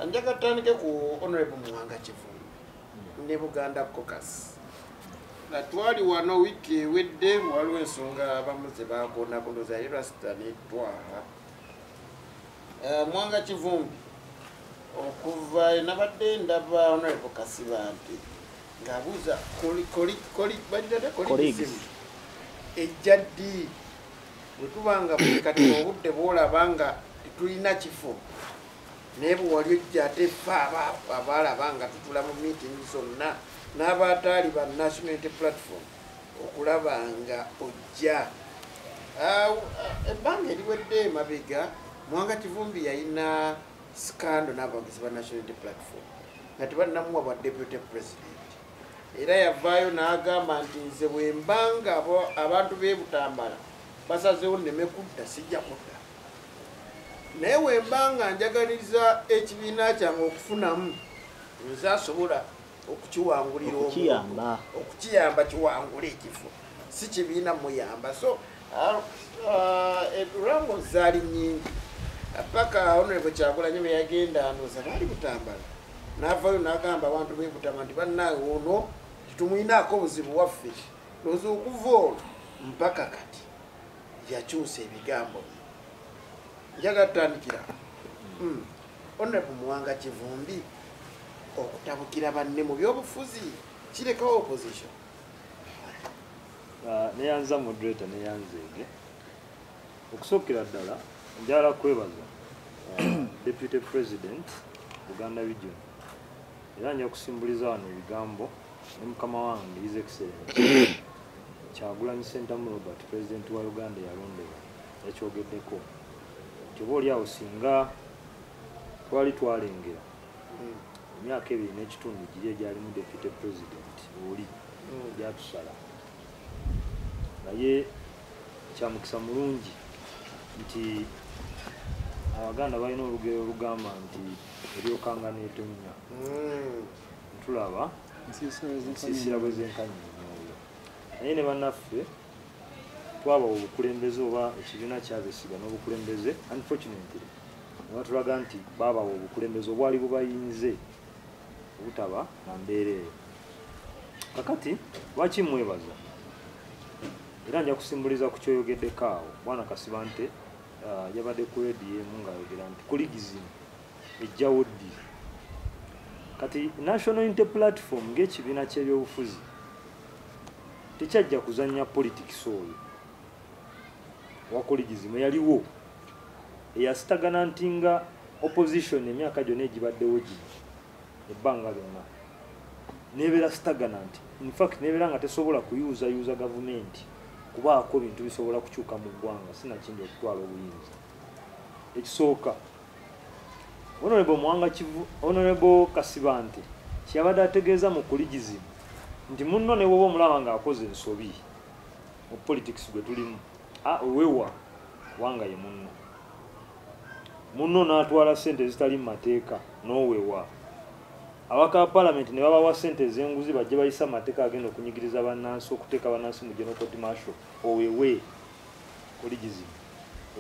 Anjaga tutandike ku Honorable Muwanga Kivumbi ne Buganda Caucus. Na twali wano wiki ewedde waliwo ensonga abamu ze baagona kundoza Erasta n'ettwala. Muwanga Kivumbi okuva nabadde ndaba Honorable Kasibante ng'abuuza ejjaddi bwe tubanga buli kati obudde bw'olabanga tetulina kifo naye bwe wali ojja ate ffe abalaba nga tutula mu meeting zonna n'abataali ba National Unity Platform okulaba nga ojja ebbanga eriwedde emabega Muwanga Kivumbi yalina scandal n'abawagizi ba National Unity Platform nga tebannamuwa bwa Deputy President era yavaayo n'agamba nti nze bwe mbanga abantu b'e Butambala basazeewo nneme kudda sijja kudda naye bwe mbanga njagaliriza ekibiina kyange okufunamu nze asobola okukiwangulira okukiyamba kiwangula ekifo si kibiina muyamba so erango zaali nnyingi paka Honorable Kyagulanyi bwe yagenda ndooza baali Butambala n'avaayo n'agamba abantu b'e Butambala nti bannange ono titumwinaako obuzibu waffe ndowooza okuva olwo mpaka kati yakyusa ebigambo njaga tutandikira Honorable Muwanga Kivumbi okutabukira banne mu byobufuzi kirekawo opposition neyanza moderator neyanzeege okusookera ddala njala kwebaza Deputy President Buganda Region era nja kusimbuliza wano ebigambo ne mukama wange His Excellency Kyagulanyi Ssentamu Robert President wa Uganda yalondebwa yakyogeddeko kyoba oliawo singa twali twalengera emyaka ebiri n'ekitundu giri egyalimu Deputy President oli gyatusala naye kyamukisa mulungi nti Abaganda balina olugero olugamba nti eryokanga n'etonnya ntulaba nsiisira bwe zenkanya omwoyo naye ne bannaffe twaba obukulembeze oba ekibiina kyabesiga n'obukulembeze unfortunately nebatulaga nti baabawa obukulembeze obwali bubayinze obutaba na mbeera eyo kakati lwaki mwebaza era nja kusimbuliza ku kyoyogeddeko awo Bwana Kasibante yabadde ku radio emu ng'ayogera nti kuligizimu ejjawo ddi kati National Unity Platform ng'ekibiina ky'ebyobufuzi tekyajja kuzannya politics oyo wa kuligizimu yaliwo eyasitagana nti nga opposition emyaka gyonna egibaddewo gino ebbanga lyonna nebeera sitaganant in fact nebeera nga tesobola kuyuuza gavumenti kubaako bintu bisobola kukyuka mu ggwanga sinakindi okutwala obuyinza ekisooka Honorable Kasibante kyabadde ategeeza mu kuligizimu nti munno ne woba omulaba ng'akoze ensobi mu politics gwe tulimu owewa wanga ye munno n'atwala ssente zitali mu mateeka n'owewa abaka parliament ne babawa ssente z'enguzi bajje bayisa amateeka agenda okunyigiriza bannansi okuteeka bannansi mu General Court Martial owewe kuligizimu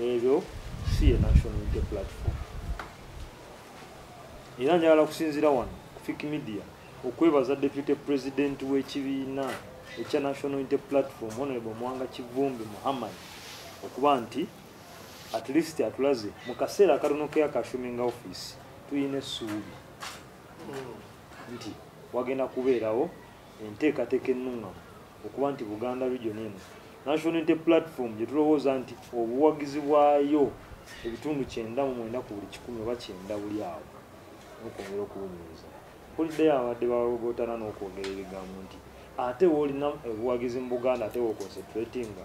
ebyo si ye National Unity Platform era njagala kusinzira wano ku Fiki Media okwebaza Deputy President w'ekibiina ekya National Unity Platform Honorable Muwanga Kivumbi Muhammad okuba nti at least atulaze mu kaseera akatono ke akashuminga office tuyina essuubi nti wagenda kubeerawo enteekateeka ennungamu okuba nti Buganda Region eno National Unity Platform gye tulowooza nti obuwagizi bwayo ebitundu 99 ku buli 100 oba 9 buli awo n'okwongera okubunyumiza kuliddeyo abadde bawogootana n'okwogera ebigambo nti ate woolina obuwagizi mu Buganda ate woconcentratinga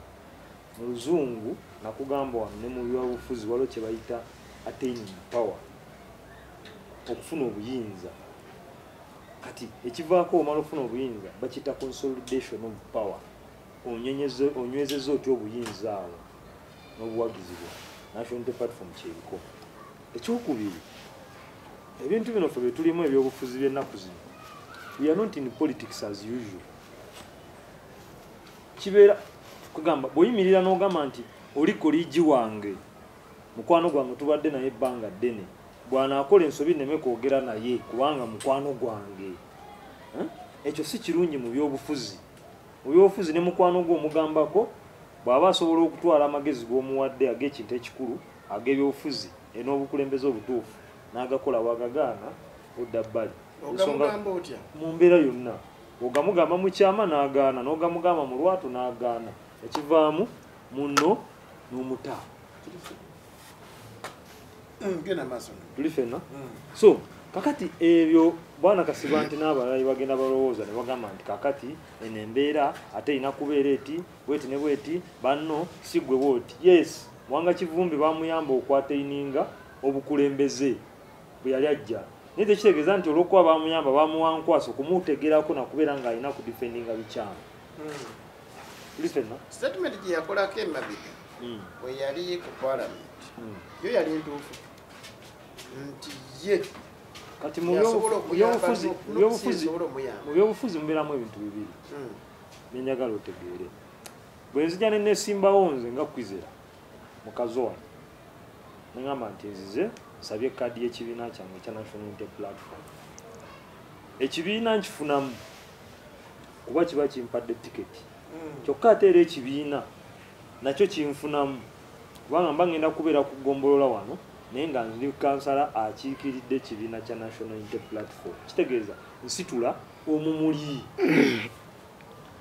mu luzungu nakugamba wano ne mu byobufuzi waliwo kye bayita attaining power okufuna obuyinza kati ekivaako omala okufuna obuyinza bakiyita consolidation of power onywezeza otya obuyinza awo n'obuwagizi bwo National Unity Platform kyebiko ekyokubiri ebintu bino ffe betulimu ebyobufuzi by'ennaku zino we are not in politics as usual kibeera kugamba bw'oyimirira n'ogamba nti oli koligi wange mukwano gwange tubadde naye ebbanga ddene bwana akola ensobi neme kwogera naye kubanga mukwano gwange. Ekyo si kirungi mu byobufuzi. Mu byobufuzi ne mukwano gwo omugambako bw'aba asobola okutwala amagezi g'omuwadde ag'ekintu ekikulu ag'ebyobufuzi n'obukulembeze obutuufu n'agakola wagagaana odda bbali. Ogamugamba otya? Mu mbeera yonna ogamugamba mu kyama n'agaana n'ogamugamba mu lwatu n'agaana ekivaamu munno n'omuta. Gena maso. Tuli fenna. So kakati ebyo bwana Kasiba nti n'abalala bagenda balowooza ne bagamba nti kakati eno embeera ate ina kubeera eti bweti ne bweti banno si gwe bwoti. Yes, Mwanga Kivumbi bamuyamba okwateininga obukulembeze bwe yali ajja. Naye tekitegeeza nti olw'okuba bamuyamba bamuwankwaso kumutegerako nakubeera ng'alina ku defendinga bikyamu. Tuli fenna. Statement gye yakolako emabega bwe yali ku parliament yo yali ntuufu nti ye kati mu byobufuzi mubeeramu ebintu bibiri byenjagala otegeere. Bwe nzija ne nesimbawo nze nga Kwizera mukazi wange neŋŋamba nti nzize nsabye ekkaadi y'ekibiina kyange ekya National Unity Platform. Ekibiina nkifunamu kuba kiba kimpadde tiketi kyokka ate era ekibiina nakyo kinfunamu kubanga mba ngenda kubeera ku ggombolola wano naye nga nziri kansala akiikiridde ekibiina kya National Unity Platform. Kitegeeza nsitula omumuli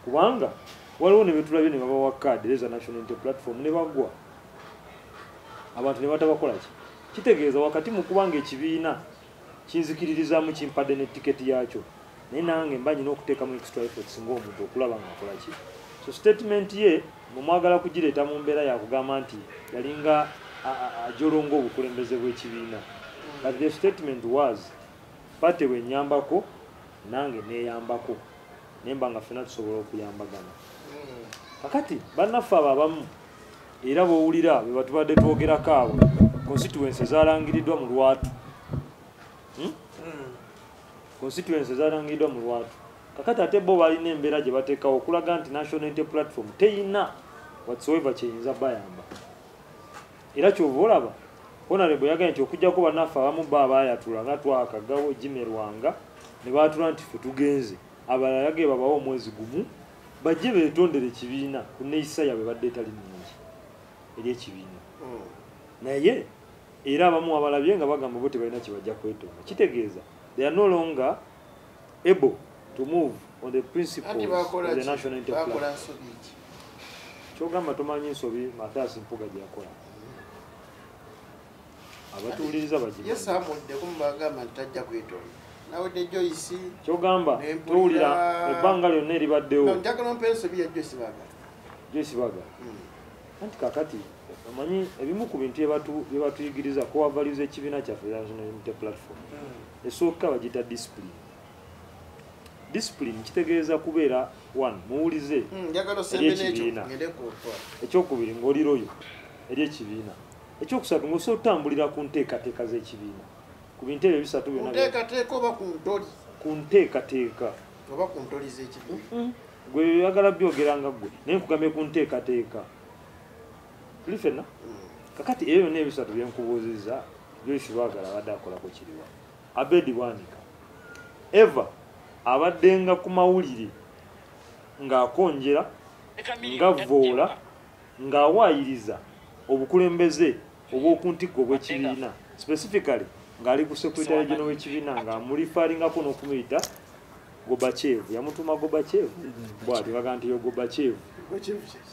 kubanga waliwo ne betulabye ne babawa kkaadi eza National Unity Platform ne bagwa abantu ne batabakola ki. Kitegeeza wakati mu kubanga ekibiina kinzikiririzaamu kimpadde ne tiketi yaakyo naye nange mba nyina okuteekamu extra efforts ng'omuntu okulaba ng'akola ki. So statement ye mwagala kugireeta mu mbeera yakugamba nti yalinga ajolonga obukulembeze bw'ekibiina. But the statement was pate bwennyambako nange neeyambako naye mba nga ffena tusobola okuyambagana. Kakati bannaffe abo abamu era b'owulira be batubadde twogerako abo constituency ezaalangiriddwa mu lwatu. Constituency ezaalangiriddwa mu lwatu. Kakati ate bo balina embeera gye bateekawo okulaga nti National Unity Platform teyina whatsoever kyeyinza bayamba. Era kyova olaba Honorable yagaye nti okujjako bannaffe abamu baayatula nga twakagawo Jimerwanga ne baatula nti ffe tugenze abalala yagaye babawo omwezi gumu bajje beetondere ekibiina ku neeyisa yaabwe badde etali nnungi eri ekibiina. Naye era abamu abalabye nga bagamba bo tebalina kye bajja kwetonda. Kitegeeza they are no longer able to move on the principles of the National Unity Platform. Kyogamba tomanyi nsobi Mathias Mpuga gye yakola. Abatuuliriza bagimanyi. Yes, amudde kumugamba nti tajja kwetonda. Nawe de Joyce kyogamba tuwulira ebbanga lyonna eribaddewo. Njagala ompe ensobi ya Joyce Baga. Joyce Baga. Anti kakati omanyi ebimu ku bintu bye batuyigiriza kuwavaliza ekibiina kyaffe National Unity Platform. Esooka bagita discipline. Discipline kitegeeza kubeera one muwulize ekibiina. Ekyokubiri ng'oli loyo eri ekibiina. Ekyokusatu ng'osobola otambulira ku nteekateeka z'ekibiina. Ku bintu ebyo bisatu byonna. Nteekateeka oba ku ntoli? Ku nteekateeka. Oba ku ntoli z'ekibiina. Gwe oyagala byogeranga ggwe naye nkugambye ku nteekateeka. Tuli fenna? Kakati ebyo byonna ebisatu bye nkubuuzizza Joyce Baagala abadde akolako kiriwa. Abedi Bwanika Eva abaddenga ku mawulire ng'akonjera ng'avvoola ng'awaayiriza obukulembeze obw'okuntikko bw'ekibiina specifically ng'ali ku secretary general w'ekibiina ng'amulifaalingako n'okumuyita Gobachev. Yamutuma Gobachev bw'ati baga nti yo Gobachev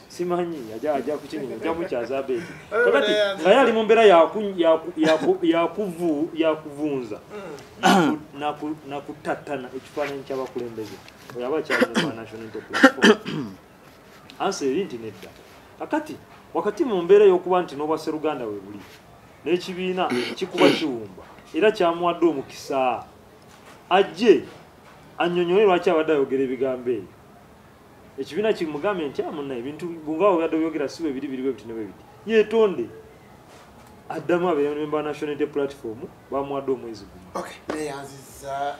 simanyi ajja kukinyuma ajja mukyaza Abedi kakati nga yali mu mbeera yakuvunza nakutattana ekifaananyi ky'abakulembeze oyo aba kyali mu National Unity Platform. Ansi eri nti nedda. Kakati wakati mu mbeera y'okuba nti n'obwase Luganda we buli n'ekibiina kikuba kiwumba era kyamuwadde omukisa ajje annyonnyole lwaki abadde ayogera ebigambo ebyo. Ekibiina kimugambye nti munna ebintu bungawo byadde byogera si bwe biri bwe biti ne bwe biti yeetonde addamu abememba ba National Unity Platform bamuwadde omwezi gumu. Neyanziza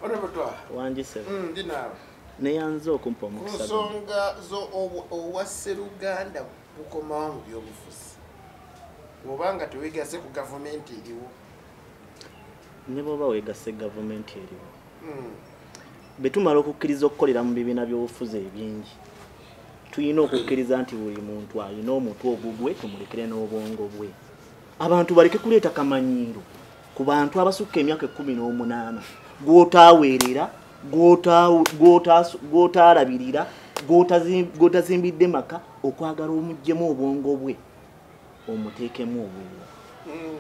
onabutwa wanjise ndi naawe neyanza okumpa omukisa nsonga zo owasse Luganda bukomawo mu byobufuzi obanga tewegase ku gavumenti eriwo ne bwoba wegase gavumenti eriwo betumala okukkiriza okukolera mu bibiina by'obufuzi ebingi tuyina okukkiriza nti buli muntu alina omutwe ogugwe tumulekere n'obwongo bwe abantu baleke kuleeta kamanyiiro ku bantu abasukka emyaka 18 gw'otaaweerera gw'otaalabirira gw'otazimbidde maka okwagala omuggyemu obwongo bwe omuteekemu obweru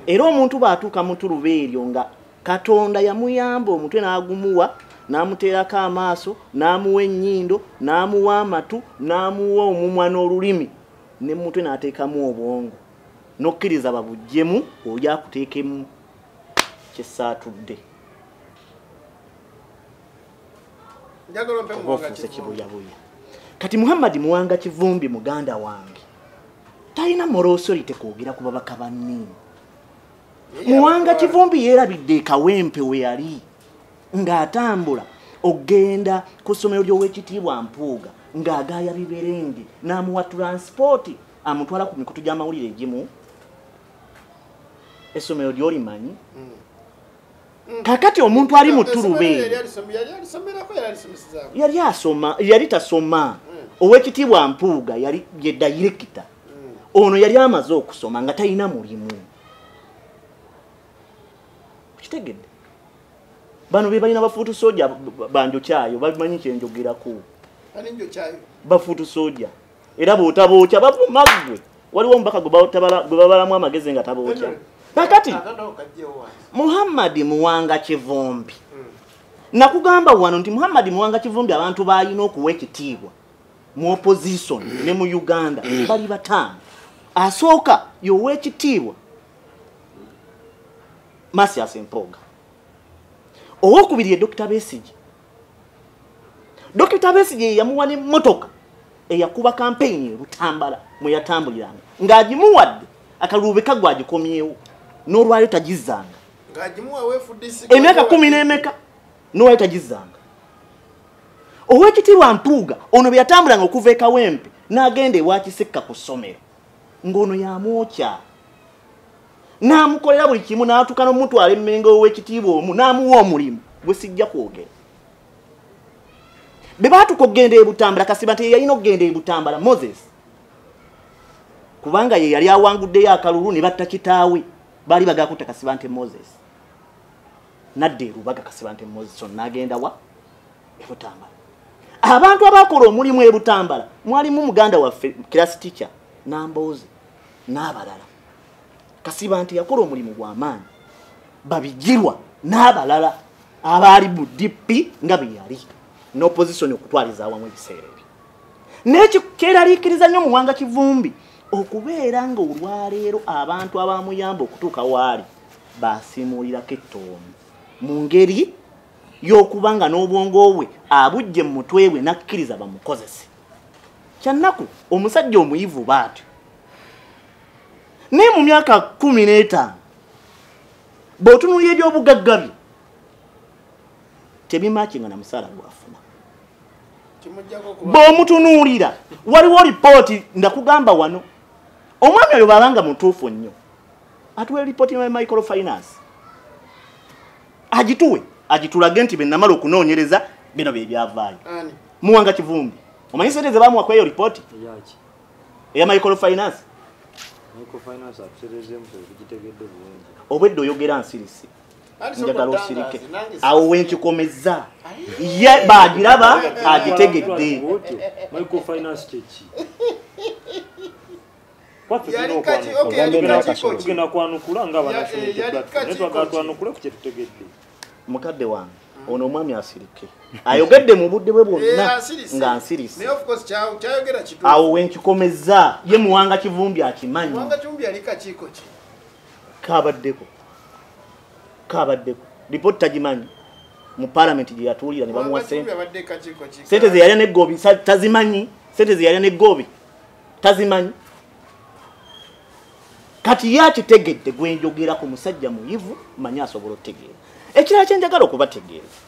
era omuntu bw'atuuka mu tuluba eryo nga Katonda yamuyamba omutwe n'agumuwa n'amuteerako amaaso n'amuwa ennyindo n'amuwa amatu n'amuwa omumwa n'olulimi ne mutwe n'ateekamu obwongo n'okkiriza babuggyemu oli akuteekemu kyesaatudde ofuuse kibuyabuya kati Muhammad Muwanga Kivumbi muganda wange talina morosoli tekwogera ku babaka banne Muwanga Kivumbi yeerabidde Kawempe we yali ng'atambula ogenda ku ssomero ly'Oweekitiibwa Mpuuga ng'agaaya biberenge n'amuwa transport amutwala ku mikutu gy'amawulire egimu essomero ly'olimanyi kakati omuntu ali mu Turube yali asoma yali tasoma Oweekitiibwa Mpuuga yali ye director ono yali amaze okusoma nga talina mulimu kitegedde bano be balina bafuutu soja banjo kyayo bamanyi kyenjogerako bafuutu soja era bootabookya bavumagwe waliwo omubaka gwe babalamu amagezi nga tabookya kakati Muhammad Muwanga Kivumbi nakugamba wano nti Muhammad Muwanga Kivumbi abantu balina okuwa ekitiibwa mu opposition ne mu Uganda bali batano asooka yowa ekitiibwa Masias Mpoga owokubiri ye Dr. Besigye Dr. Besigye yamuwa n'emmotoka eyakuba campaign e Butambala mwe yatambuliranga ng'agimuwadde akalube kagwa agikomyewo n'olwali tagizanga ng'agimuwa weefudisi emyaka 10 n'emeka n'olwali tagizanga Oweekitiibwa Mpuuga ono bwe yatambulanga okuva e Kawempe n'agenda ewa Kisekka ku ssomero ng'ono yamwokya n'amukolera buli kimu n'atuuka n'omutwala emmengo Oweekitiibwa omu n'amuwa omulimu gwe sijja kwogera be baatuka okugenda e Butambala Kasiba nti yalina okugenda e Butambala Moses kubanga ye yali awanguddeyo akalulu ne batta kitaawe baali bagakutta Kasiba nti Moses nadde Rubaga Kasiba nti Moses so n'agenda wa e Butambala abantu abakola omulimu e Butambala mwalimu muganda waffe class teacher Nambooze n'abalala Kasiba nti yakola omulimu gw'amaanyi babigirwa n'abalala abaali mu DP nga bwe yali n'opposition okutwaliza awamu ebiseera ebyo n'ekyeraliikiriza nnyo Muwanga Kivumbi okubeera nga olwaleero abantu abamuyamba okutuuka waali basimuulirako ettoomu mu ngeri y'okuba nga n'obwongo bwe abujje mu mutwe bwe nakkiriza bamukozese kyannaku omusajja omuyivu baatyo ne mu myaka 15 bw'otunuulira ebyobugagga bye tebimakinga na musaala gwafuna bw'omutunuulira waliwo lipooti ndakugamba wano omwami oyo bw'abanga mutuufu nnyo atuwe lipooti ya microfinance agitulage nti bennamala okunoonyereza bino bye byavaayo Muwanga Kivumbi omanyi sente ze baamuwa kweyo lipooti eya microfinance obwedde oyogera nsirisi njagala osirike awo wenkikomeza ye baagiraba agitegedde mukadde wange ono omwami asirike ayogedde mu budde bwe bwonna nga nsirisi awo wenkikomeza ye Muwanga Kivumbi akimanyi kabaddeko lipooti tagimanyi mu parliament gye yatuulira ne bamuwa sente ze yalya n'eggobi tazimanyi sente ze yalya n'eggobi tazimanyi kati yakitegedde gwenjogera ku musajja muyivu manyi asobola okutegeera ekirala kyenjagala okubategeeza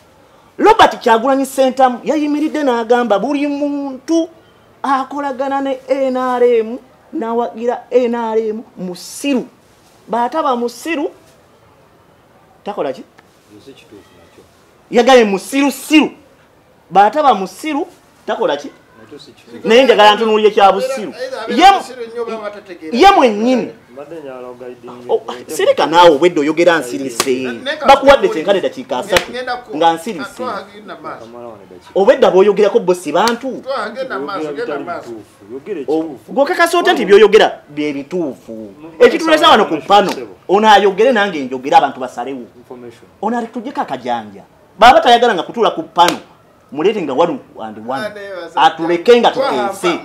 Robert Kyagulanyi Ssentamu yayimiridde n'agamba buli muntu akolagana ne NRM n'awagira NRM musiru baataba musiru takola ki yose kituufu nakyo yagaye musiru baataba musiru takola ki nakyo si kituufu naye njagala ntunuulye kya busiru ye mwennyini mbadde nyala ogaidinga sirika naawe obwedde oyogera nsirise bakuwadde kyenkane dakiika 3 nga nsirise kamala wane daki obwedda bw'oyogerako bosi bantu yogere kituufu gwokakasa otya nti byoyogera bye bituufu ekitulesa wano ku pano ono ayogere nange njogere abantu basalewo information ono alitujjeko akajanja baba tayagala nga kutuula ku pano mulete nga wanu atuleke nga tuteese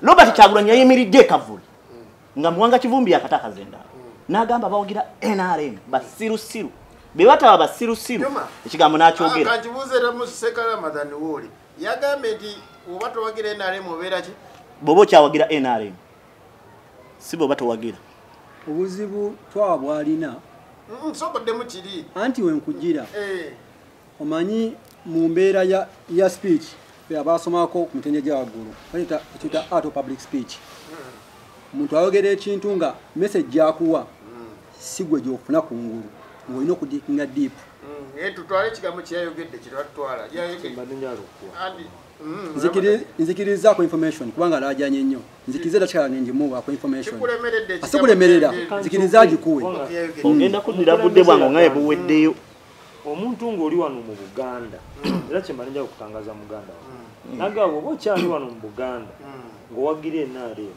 Robert Kyagulanyi yayimiridde ekavuli nga Muwanga Kivumbi yakata akazenda n'agamba bawagira NRM basirusiru be bataba basirusiru ekigambo n'akyogera kankibuuzeera mu Sekala Ramadhan Wooli yagambye nti oba towagira NRM obeera ki bw'oba okyawagira NRM si bw'oba towagira obuzibu twabwalina nsoboddemu kiri anti wenkugira omanyi mu mbeera ya speech abasomako ku mitendera gya waggulu ekiyita art of public speech omuntu ayogera ekintu nga message gyakuwa si gwe gy'ofuna ku ngulu ng'olina okudikinga deep tutwale ekigambo kyeyayogedde kiratwala mbadde njala okuwa nzikirizaako information kubanga alajanye nnyo nzikiriza dakyala nenjimuwaako information kikulemeredde asikulemerera nzikiriza gikuwe ogenda kuddira budde bwange nga buweddeyo omuntu ng'oli wano mu Buganda era kyemala nja okutangaza muganda nagamba oba okyali wano mu Buganda ng'owagira NRM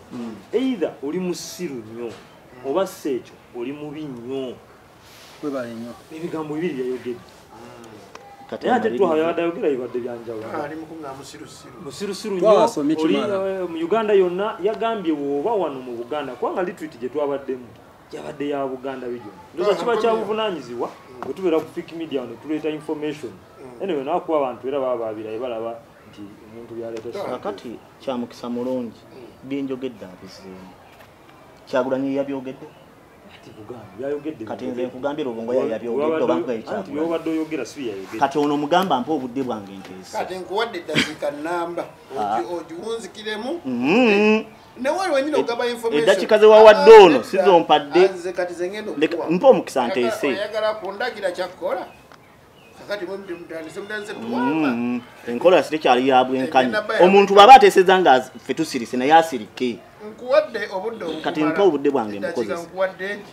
either oli musiru nnyo oba si ekyo oli mubi nnyo webale nnyo ebigambo bibiri byayogedde era ate twayadayogera bibadde byanjawulo musirusiru nnyo oli mu Uganda yonna yagambye bw'oba wano mu Buganda kubanga litreat gye twabaddemu yabadde ya Buganda bijo ndoza kiba kya buvunaanyizibwa bwe tubeera ku Fake Media ne tuleeta information anyway nakuba abantu era baba babiraye balaba nti omuntu byaleeta kakati kyamukisa mulungi byenjogedde abizeemu Kyagulanyi yabyogedde ati Buganda byayogedde kati nze nkugambye Lubongo yabyogedde obanga ati byobadde oyogera si yayogedde kati ono mugamba mpa obudde bwange nteese kati nkuwadde dakiika namba ogiwunzikiremu newali wenyine ogaba information eddakiika ze wawadde ono sizompadde kati zengendo mpa omukisa nteese oyagala kundagira kyakkola kakati mutandise tuwamba enkola sitekyali ya bwenkanyi omuntu bw'aba ateeseza nga ffe tusirise naye asirike nkuwadde obudde kati mpa obudde bwange mukozesa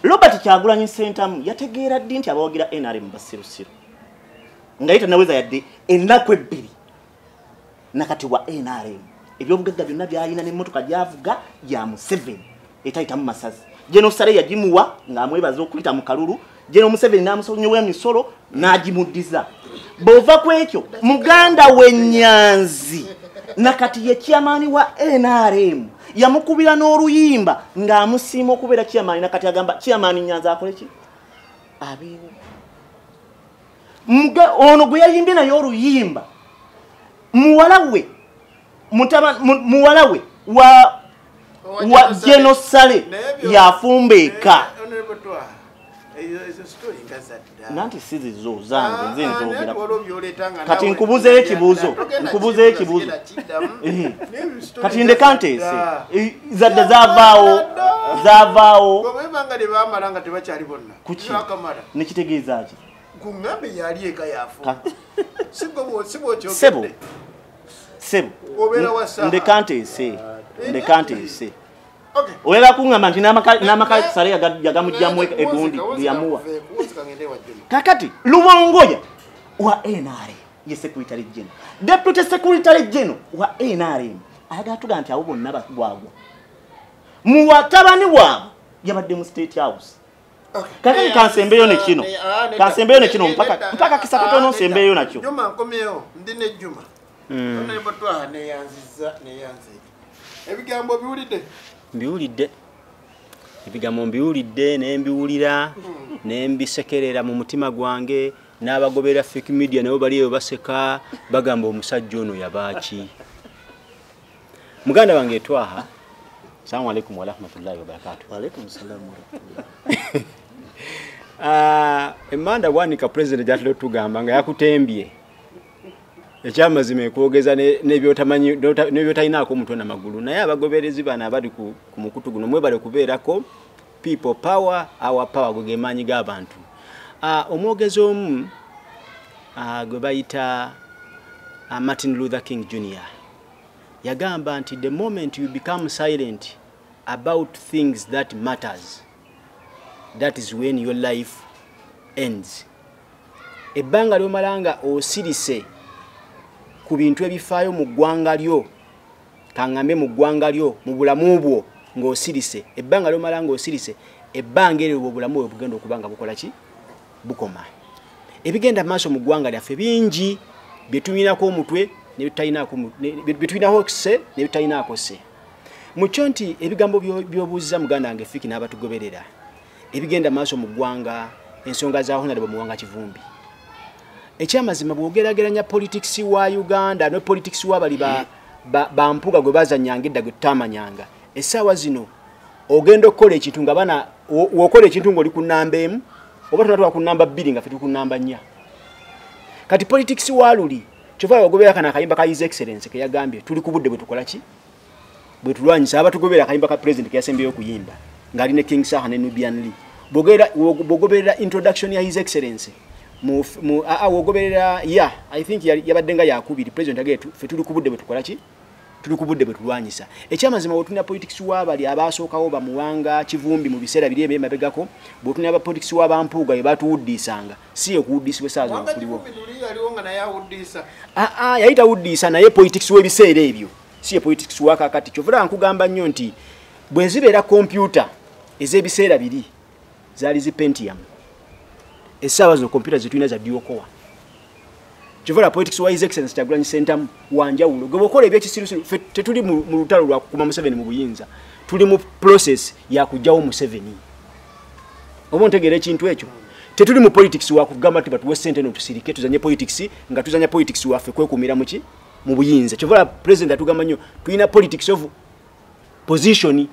Robert Kyagulanyi Ssentamu yategeera ddi nti abawagira NRM basirusiru nga ye tanaweza yadde ennaku 2 nakati wa NRM ebyobugagga byonna byayina n'emmotoka gyavuga ya Museveni etayitamu masazi General Sale yagimuwa ng'amwebaza okuyita mu kalulu General Museveni n'amusonyowa emisolo n'agimuddiza bw'ova ku ekyo muganda w'Ennyanzi nakati ye chairman wa NRM yamukubira n'oluyimba ng'amusiima okubeera chairman nakati agamba chairman Nnyanzi akole ki abeewo ono gwe yayimbye naye oluyimba muwala we wa General Sale yafumbeeka nanti sizizo zange nze nzogera kati nkubuzeeyo ekibuuzo kati ndeka nteese zadde zavaawo kuki nekitegeeza ki sebo ndeka nteese oyagala kuŋŋamba nti n'amaka Sale yagamugjamu egundi lyamuwa kakati Lubongoya wa NRM ye secretary general deputy secretary general wa NRM ayagala tugamba nti abo bonna bagwagwa mu watabani waabwe yabadde mu State House kakati kansembeyo ne kino mpaka kisakatono nsembeyo nakyo Juma nkomyeyo ndi ne Juma ne botwa neyanziza ebigambo mbiwulidde ebigambo mbiwulidde nembiwulira nembisekerera mu mutima gwange n'abagobera Fake Media nabo baliyo baseka bagamba omusajja ono yabaaki muganda wange Twaha assalamu alaykum wa rahmatullahi wa barakatuh wa alaykum assalam wa rahmatullahi emanda bwanika president jatlo tugamba nga yakutembye ekyamazima ekwogeza n'ebyotamanyi n'ebyotalinaako omutwe n'amagulu naye abagoberezi bano abali ku mukutu guno mwebale kubeerako people power our power gogemanyi g'abantu omwogezi omu gwe bayita Martin Luther King Jr. yagamba nti the moment you become silent about things that matters, that is when your life ends. Ebbanga lyomalanga osirise ku bintu ebifaayo mu ggwanga lyo, kangambe mu ggwanga lyo, mu bulamu bwo ng'osirise, ebbanga lyomalanga osirise, ebbanga eryo obulamu bwe bugenda okubanga bukola ki? Bukoma. Ebigenda maaso mu ggwanga lyaffe bingi bye tulinako omutwe ne bye tulinako se ne bitalinako se. Mucho nti ebigambo by'obuuziza muganda wange Fiki n'abatugoberera ebigenda maaso mu ggwanga ensonga za Honorable Muwanga Kivumbi. Ekyamazima bw'ogerageranya politics wa Uganda ne politics wa bali bampuga gwe bazanyanga edda gwe tutamanyanga. Essaawa zino ogenda okukola ekintu nga bana wokola ekintu ng'oli ku nnamba emu oba tunatwala ku nnamba 2 nga ffe tuli ku nnamba 4. Kati politics wa luli kyova bagobera kana akayimba ka His Excellency ke yagambye tuli ku budde bwe tukola ki? Bwe tulwanyisa abatugobera akayimba ka president ke yasembeyo okuyimba ng'ali ne King Saha ne Nubian Lee. Bogoberera introduction ya His Excellency wogoberera I think yabadde nga yakubiri president agetu ffe tuli ku budde bwe tukola ki? Tuli ku budde bwe tulwanyisa. Ekyamazima bw'otulina politics w'abali abasookawo ba Muwanga Kivumbi mu biseera biri ebyo emabegako bw'otulina aba politics w'abampuuga bye batuwuddisanga si okuwuddisibwa essaawa zino kuliwo. Yayita wuddisa naye politics w'ebiseera ebyo si politics w'akakati. Kyovula nkugamba nnyo nti bwe zibeera kompyuta ez'ebiseera biri zaali zi Pentium, essaawa zino kompyuta zetulina za Diokowa. Kyovula politics wa His Excellency Kyagulanyi Ssentamu wanjawulo gwe bwokola ebyekisirusiru ffe tetuli mu lutalo lwa kukuma Museveni mu buyinza, tuli mu process ya kujjawo Museveni. Oba ntegeera ekintu ekyo? Tetuli mu politics wa kugamba nti batuwe ssente no tusirike tuzanye politics nga tuzanya politics waffe kwekuumira mu ki? Mu buyinza. Kyovula president atugamba nnyo tulina politics of position.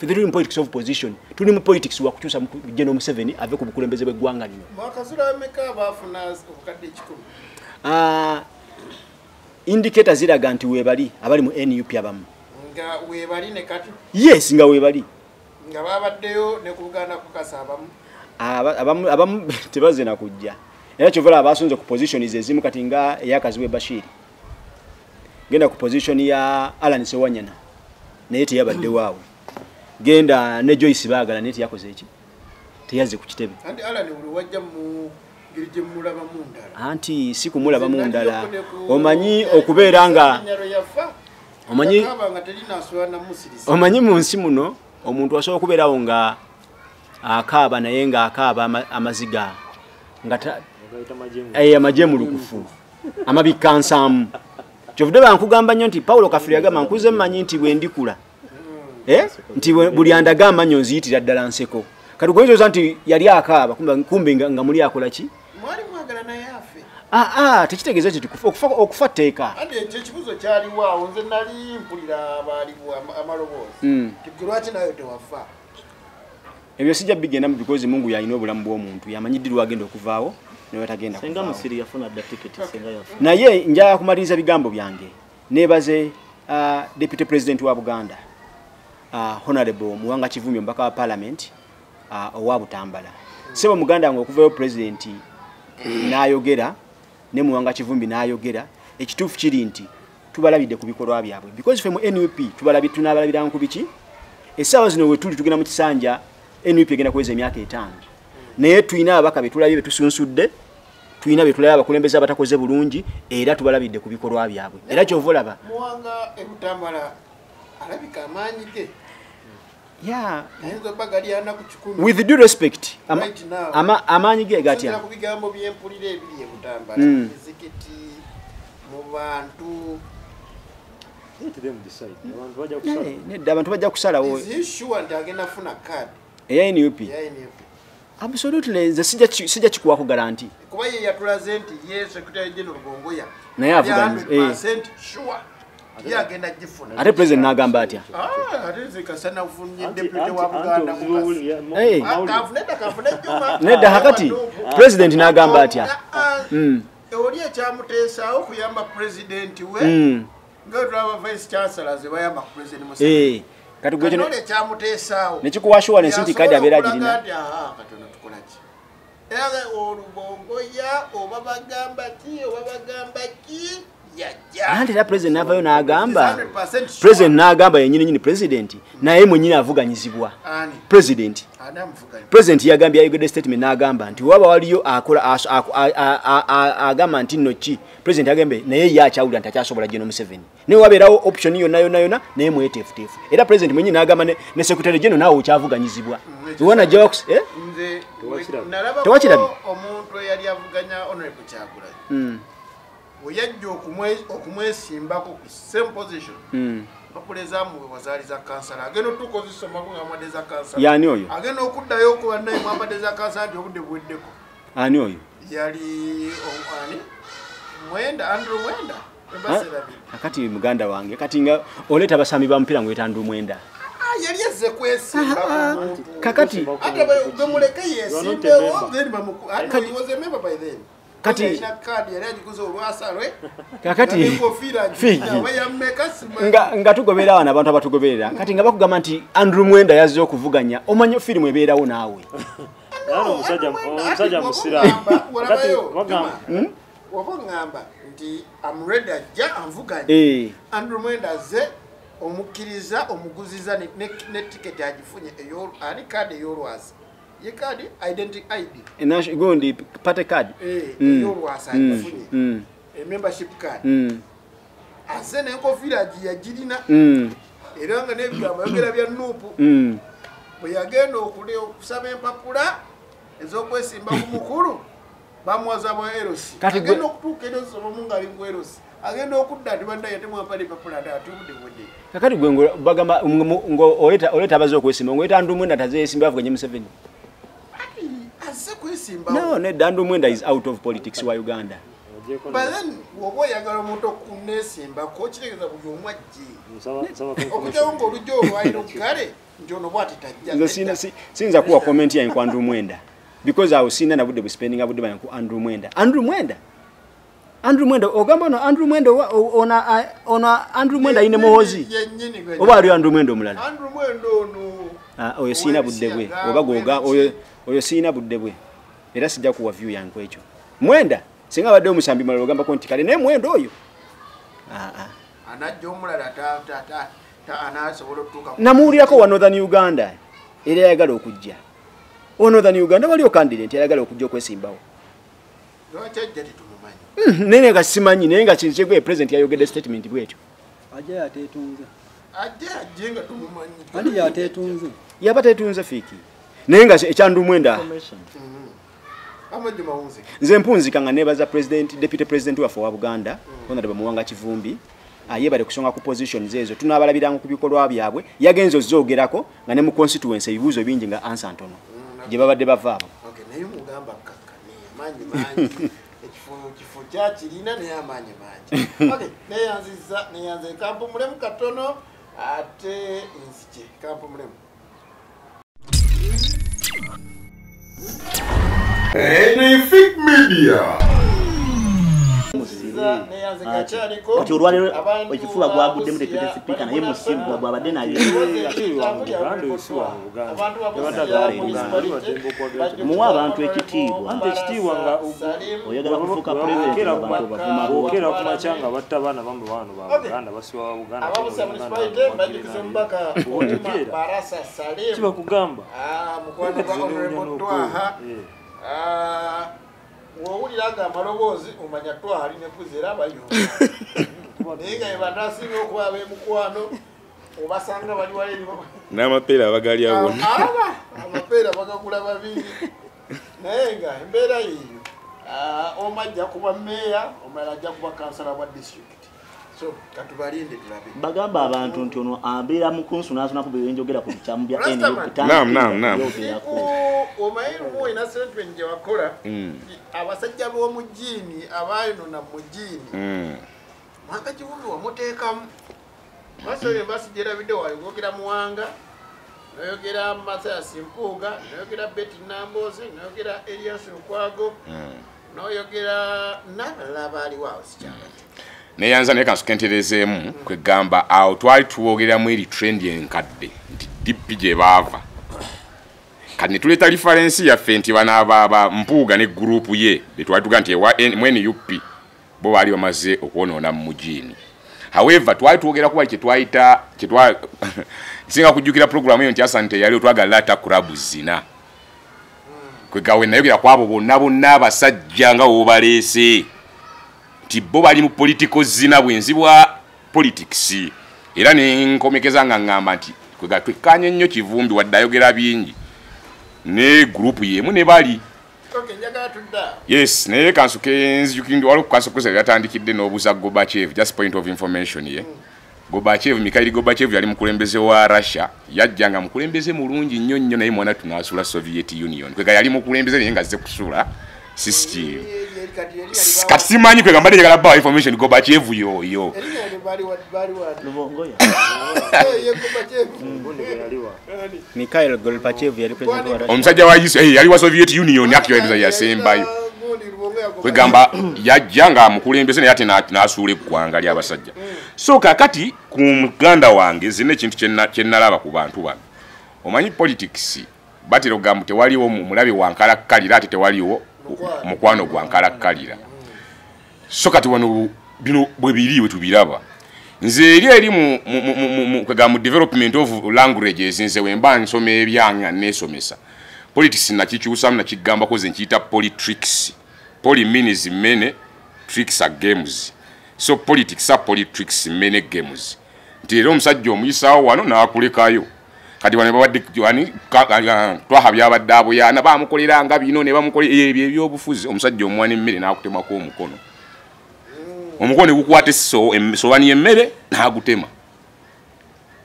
Tuli mu politics of position, tuli mu politics wa kukyusa General Museveni ave ku bukulembeze bw'eggwanga lino. Mwakazula ameka bafuna obukadde 10. Indicator ziraga nti weebali abali mu NUP abamu. Nga weebali ne kati? Yes, nga weebali. Nga babaddeyo ne ku Buganda kukasa abamu? Abamu tebaze na kujja. Era kyovula abasonze ku position ezimu kati nga eyakaziwe Bashir. Genda ku position ya Alan Sewanyana naye teyabadde waawe. Genda ne Joyce Baagala neti yakoze eki teyaze ku kitebe. Anti Alan uli wajja mu girije mulaba mundala. Anti siku mulaba mundala. Omanyi okubeera nga omanyi mu nsi muno omuntu asobola okubeerawo nga akaaba naye nga akaaba amaziga nga amagye mu lukufu amabikka nsamu. Kyovudde bankugamba nnyo nti Paulo Kafiri yagamba nkuze mmanyi nti bwe ndikula nti buli andaga amanyo nziyitira ddala nseko. Kati gwezo nti yali akaaba kumbe nga muli akola ki? Mwali mwagala naye afe. Tekitegeeza ekyo okufa tteeka. Andi ekibuzo kyaliwaawo nze nali mpulira abaaliwo amaloboozi. Tigwe lwaki nayo tewafa? Ebyo sijja bigenda mu because Mungu yalina obulamu bw'omuntu yamanyidde lwagenda okuvaawo naye tagenda kuvaawo. Senga Musiri yafuna dda tiketi senga yafa. Naye njagala kumaliriza bigambo byange neebaze Deputy President wa Buganda Honorable Muwanga Kivumbi omubaka wa Parliament owa Butambala. Sebo muganda ngo okuvayo president n'ayogera ne Muwanga Kivumbi n'ayogera ekituufu kiri nti tubalabidde ku bikolwa byabwe because ffe mu NUP tunabalabira ku biki? Essaawa zino we tuli tugenda mu kisanja NUP egenda kuweza emyaka 5 naye tulina ababaka be tulabye be tusunsudde, tulina be tulabye abakulembeze abatakoze bulungi era tubalabidde ku bikolwa byabwe. Era kyova olaba Muwanga e Butambala alabika amaanyi ge. Yeah. With due respect, right now, amaanyi ge gatya. Kubigambo byempulira ebiri e Butambala. Zikiti mu bantu. Abantu bajja kusalawo. Is he sure nti agenda funa card? Eya NUP. Absolutely, nze sijja kikuwako garanti. Kuba ye yatulaze nti ye Secretary General Gongoya. Naye avuga sure. Yagenda jifuna. Ate president n'agamba atya? Ate zikasana ufunye deputy wa Buganda nedda hakati president n'agamba atya? Oli ekyamuteesaawo okuyamba president we nga tulaba vice chancellors bayamba ku president Museveni. kati gwe kino kanole kyamuteesaawo nekikuwa assurance nti kadi abeera agirina katono tukola ki era olubongoya oba bagamba ki yajja anti era president n'avayo n'agamba yenyini president naye mwenyini avuganyizibwa president yagambye ayogedde statement n'agamba nti waba waliyo akola agamba nti nno ki president agambe naye ye akyawulira nti akyasobola General Museveni naye wabeerawo option yonna naye mweteefuteefu era president mwenyini n'agamba ne secretary general naawe okyavuganyizibwa iwana jokes tewakirabye omuntu eyali avuganya honorable Kyagulanyi oyajja okumwesimbako ku same position bakuleza mu wazaali za kansala agenda otukozisomako nga mwade za kansala yani oyo agenda okuddayo okuba naye mwambadde za kansala nti obudde buweddeko ani oyo yali Mwenda Andrew Mwenda akati muganda wange kati nga oleeta basambi ba mpira ngweta Andrew Mwenda yali yazze kwesimba kakati ate bemuleke yesimbewo then was a member by then kati kakati nga tugobera wana abantu abatugoberera kati nga bakugamba nti Andrew Mwenda yazze okuvuganya omanyo firimu ebeerawo naawe omusajja musiraamu kati wabangamba nti amreda ajja anvuganye Andrew Mwenda azze omukkiriza omuguziza ne tiketi agifunye ani kadi ey'olwasi ye kadi identity ID national gondi party card y'olwasi agifunye membership card azze n'enkofiira yagirina era nga n'ebigambo yogera bya nuupu bwe yagenda okusaba empapula ez'okwesimba ku mukulu bamuwaza bwa erosi agenda okutuuka erosi obamu ngaali ku erosi agenda okudda ati bandaye temwampala empapula atubudde budde kakati gwe bagamba oleeta abaze okwesimba ng'oyita Andrew Mwenda tazeesimba avuganye Museveni azze kwesimba no Andrew Mwenda is out of politics wa Uganda but then woba oyagala omuntu okuneesimbako kitegeeza buli omu ajje okujjawo ng'olujja olwaliro kale nti ono bwati tajja siyinza kuwa comment yange ku Andrew Mwenda because awo sina na budde buspending abudde banku Andrew Mwenda ogamba no Andrew Mwenda ona Andrew Mwenda ine muhozi oba ali Andrew Mwenda omulala Andrew Mwenda ono oyo sina budde bwe oba goga oyo sina budde bwe era sijja kuwa view yange ekyo Mwenda singa badde omusambi malalo ogamba ko nti kale ne Mwenda oyo anajja omulala ta anasobola okutuuka namuwulirako wa Northern Uganda era yagala okujja Northern Uganda waliyo candidate yagala okujja okwesimbawo lwakajja tetumumanyi nene nga simanyi naye nga kintu kyegwe president yayogedde statement bwetyo ajja yateetunze ajje nga tumumanyi andi yateetunze yaba teetunze fiiki naye nga ekyandu Mwenda amajje mawunze nze mpunzika nga nebaza deputy president waffe wa Buganda Honorable Muwanga Kivumbi yebale kusonga ku positions ezo tunabalabiranga ku bikolwa byabwe yagenzo zogerako nga ne mu constituency ebibuzo bingi nga answer ntono gye babadde bavaabo naye mugamba kakkane manyi ekifo kyakirina naye amanyi mangi neyanze kampu mulemu katono ate nzije kampu mulemu Anyfic Media. kati olwaliro ekifuba gwagudde deputy speaker naye musimbwa gwabadde naye muwa abantu ekitiibwa oyagala kufuuka president okera kumacanga batta abaana bamwe baano ba Buganda basiba wa Buganda kiba kugamba wowuliraga amaloboozi omanya twali nekuzera abayumba naye nga ebanasinga okuba ab'emukwano obasanga bali wali n'amapeera abagali awo amapeera bagagula babiri naye nga embeera yiyo omajja kuba meeya omala ajja kuba kansala bwa district so katubalinde tulabe bagamba abantu nti ono abeera mu konsunansona kuba enjogera ku bikyamu bya omayiru mu ina statement gye wakola abasajja b'omujiini abaayonona mujiini Muwanga Kivumbi wamuteekamu basobola basigirabidde waliwogera Muwanga noyogera Masaya Simpuuga noyogera Betty Nambooze noyogera Elias Lukwago noyogera n'abalala baaliwo awo sikyabadde neyanza naye kansukenterezeemu kwegamba awo twali tuwoogeramu eri trend enkadde nti DP gye baava kati ne tuleeta referensi yaffe nti banaaba Mpuuga ne gurupu ye betwali tuga nti mwene UP bo baali bamaze okwonoona mu mujiini. However twali tuwogera kuba kyetwayita singa kujjukira programu eyo nti Asante yali otwagala lata club zina kwegawe nayogera kwabo bonna abasajja nga obaleese nti bo bali mu political zina bwenzi bwa politics era nenkomekeza nga ngamba nti kwega twekanye nnyo Kivumbi wadde ayogera bingi ne group yemu ne bali yes naye kansuke nzijukindi waliwo kansukuza yatandikidde n'obuza Gorbachev just point of information ye Gorbachev Mikhail Gorbachev yali mukulembeze wa Russia yajjanga mukulembeze mulungi nnyo naye mwana tunasula Soviet Union kwega yali mukulembeze naye nga zze kusula system kati simanyi kwega mbadde njagala bawa information Gorbachev yo Mikhail Gorbachev yali president wa Russia omusajja wa yali wa Soviet Union akiyoeza yasembayo kwegamba yajjanga mukulembeze naye ate n'asuula eggwanga ly'abasajja so kakati ku muganda wange zine ekintu kye nalaba ku bantu bano omanyi politics batera ogamba tewaliwo mulabe wankalakkalira ate tewaliwo mukwano gwankalakkalira so kati wano bino bwe biri tubiraba nze eri mu development of languages nze wemba nsoma ebyanga nesomesa politics nakikyusamu nakigamba koze nkiyita politricks. Poly means many, tricks are games. So politics are politricks, many games. Nti era omusajja omuyisaawo wano n'akulekayo kati bano babadde twahabya abadde abo yana bamukoleranga bino ne bamukolera ebyo ebyobufuzi omusajja omwana emmere n'akutemako omukono omukono ne gukwata essowaani y'emmere n'agutema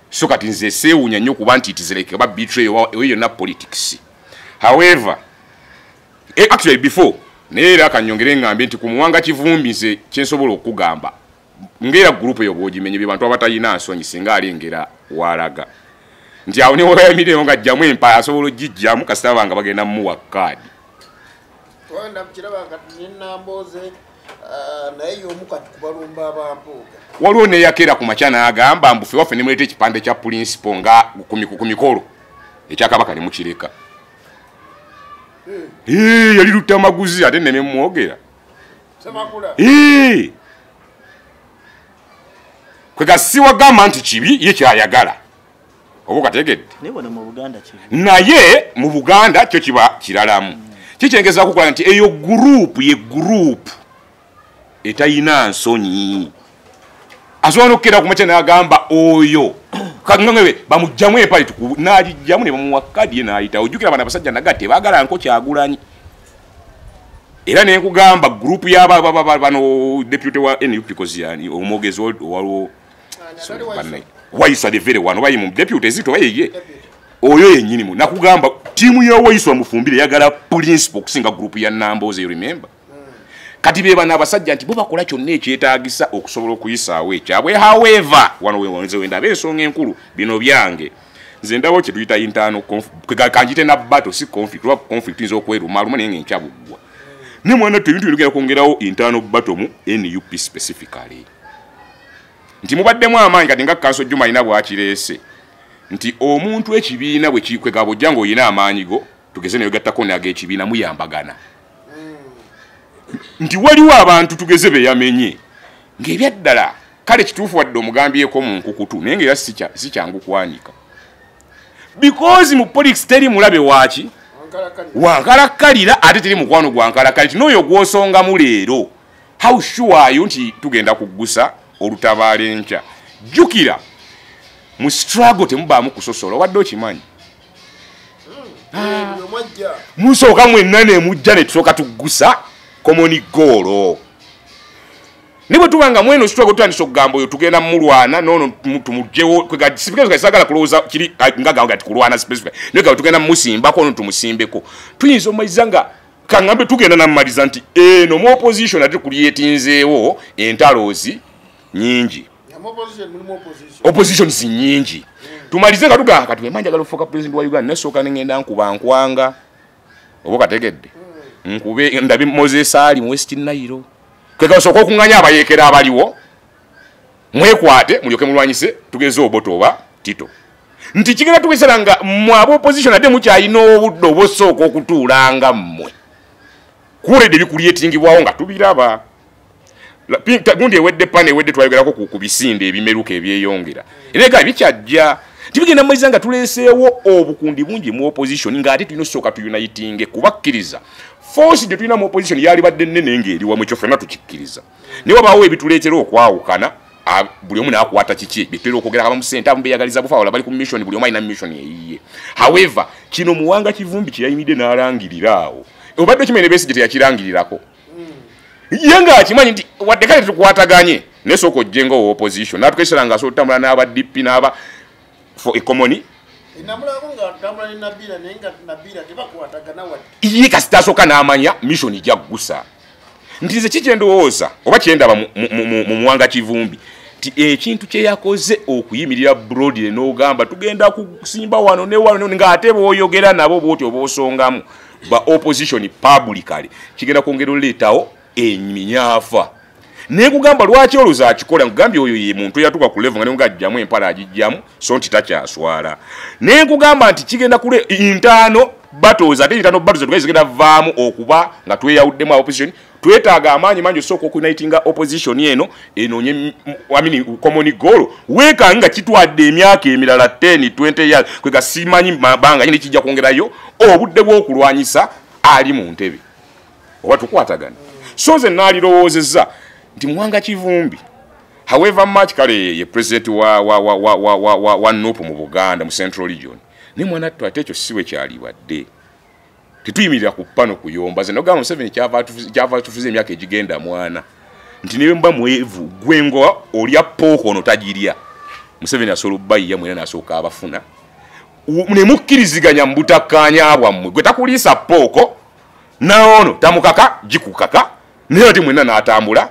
so kati nze seewuunya nnyo kuba nti itizereke ba betray eyo yonna politics. However actually before naye era akanyongere ngambe nti ku Muwanga Kivumbi nze kyensobola okugamba ngera group eyo bwogimenye bye bantu abatalina nsonyi singa alengera walaga nti awo ne wayamireyo nga ajjamu empa asobola ogijjamu kasita banga bagenda muwa kaadi wanda mukiraba nga ninamboze naye omukati kubalumba abampuuga waliwo neyakera ku makyana agamba mbufe waffe ne muleeta ekipande kya principal nga ku mikolo ekyakabaka ne mukireka yali lutta maguzi ate neme mwogera kwega siwagamba nti kibi ye kyayagala oba kategedde naye mu Buganda kyo kiba kiralamu kikyengeza kukola nti eyo group etayina nsonyi asobola okukera ku makya n'agamba oyo kangangewe bamujjamu epali n'agijjamu ne bamuwa kadi ye n'ayita ojjukira bano abasajja nagate baagala nko Kyagulanyi era ne nkugamba group y'abano deputy wa NUP Koziyani omwogezi waliwo Waiswa de vere wano bayi mu deputy zito bayeye oyo yennyini mu nakugamba tiimu ya Waiswa mufumbire yagala principal kusinga group ya Namboze you remember kati beba n'abasajja nti bo bakola kyonna ekyetaagisa okusobola okuyisaawo ekyabwe. However wano wenze wenda bensonga enkulu bino byange nze ndawo kye tuyita internal conflict kanjite na battle si conflict nzo okweruma naye nkyabugwa ne mwana tuyintu yogera kwongerawo internal battle mu NUP specifically nti mubaddemu amaanyi kati nga Kanso Juma ina bwakireese nti omuntu ekibiina bwe kikwegabo jango yina amaanyi go tugeze nayo gattako nage ekibiina muyambagana nti waliwo abantu tugeze be yamenye ng'ebyaddala kale kituufu wadde omugambyeko mu nkukutu naye ng'era si kyangu kwanika because mu politics teri mulabe waki wankalakkalira ate teri mukwano gwankalakkalira n'oyo gw'osongamu leero how sure are you nti tugenda kuggusa olutabaala enkya jjukira mu struggle temubaamu kusosola wadde okimanyi musooka mwenna ne mujja ne tusooka tuggusa common goal ne bwe tubanga mweno struggle tutandise okugamba oyo tugenda mulwana nono tumugjewo kwega sagala kulowooza kiri ngagawo gati kulwana specific naye tugenda musimbako no tumusimbeko tuyinza omayiza nga kangambe tugenda namumaliza nti eno mu opposition ate kulyetinzeewo entalozi nyingi opposition si nyingi tumalize nga tugamba kati wemanja galo foka president wa Uganda nasooka ngenda nkuba nkwanga oba kategedde nkube ndabi Moses ali mu West Nile kwega osooka okunganya abayekera abaliwo mwekwate mulyoke mulwanyise tugeze oboto oba Tito nti kigenda tukisala nga mwabo opposition ate mukyayina obudde obusooka okutuulanga mmwe kuledde bikuliyetingibwawo nga tubiraba gundi ewedde pane ewedde twayogerako ku bisinde ebimeruka ebyeyongera era bikyajja tibigenda mumaliza nga tuleeseewo obukundi bungi mu opposition ng'ate tulina osooka tuyunitinge kubakkiriza force gye tulina mu opposition yali badde nnene ng'eri wamu ekyo ffenna tukikkiriza naye wabaawo ebituleetera okwawukana buli omu naakwata kiki bitera okwogera abamu ssente abamu beeyagaliza bufa wala bali ku mission buli omu alina mission eyiye however kino Muwanga Kivumbi kye yayimiridde n'alangirira awo obadde kimene Besigye teyakirangirirako ye ng'akimanyi nti wadde kale tukwataganye nesooka ojjenga owa opposition natukesera nga asobola otambula n'aba DP n'aba for economy ye kasita asooka n'amanya mission ejja kugusa nti nze kikyendowooza oba kyendaba mu Muwanga Kivumbi ti ekintu kye yakoze okuyimirira broadly n'ogamba tugenda kusimba wano ne wano ng'ate bw'oyogera nabo bw'oti oba osongamu ba opposition publicly kigenda kwongera oleetawo eminyafa nekugamba lwaki oluza akikola nkugambye oyo ye muntu eyatuka ku level nga ngajjamu empala agijjamu so nti takyaswala nekugamba nti kigenda kule intano battles ate intano battles zigenda vaamu okuba nga tweyawuddemu opposition twetaaga amaanyi mangi osooka okunitinga opposition eno enonye common goal weekanga kitwadde emyaka emirala 10 20 years kwega simanyi mabanga nyine kijja kwongerayo obudde bw'okulwanyisa ali mu ntebe oba tukwatagana so nze naalirowoozezza nti Muwanga Kivumbi however much kale ye president wa NUP mu Buganda mu Central Region ne mwana twate ekyo siwe kyalibadde tetuyimirira ku pano kuyomba ze nogamba 7 kyava tufuze emyaka egigenda mwana nti niwe mba mwevu gwengo olya poko ono tajirya Museveni asolubbayi ya mwena nasooka abafuna ne mukkiriziganya mbutakanya abwammwe gwe takuliisa poko naono tamukaka jikukaka naye ati mwena n'atambula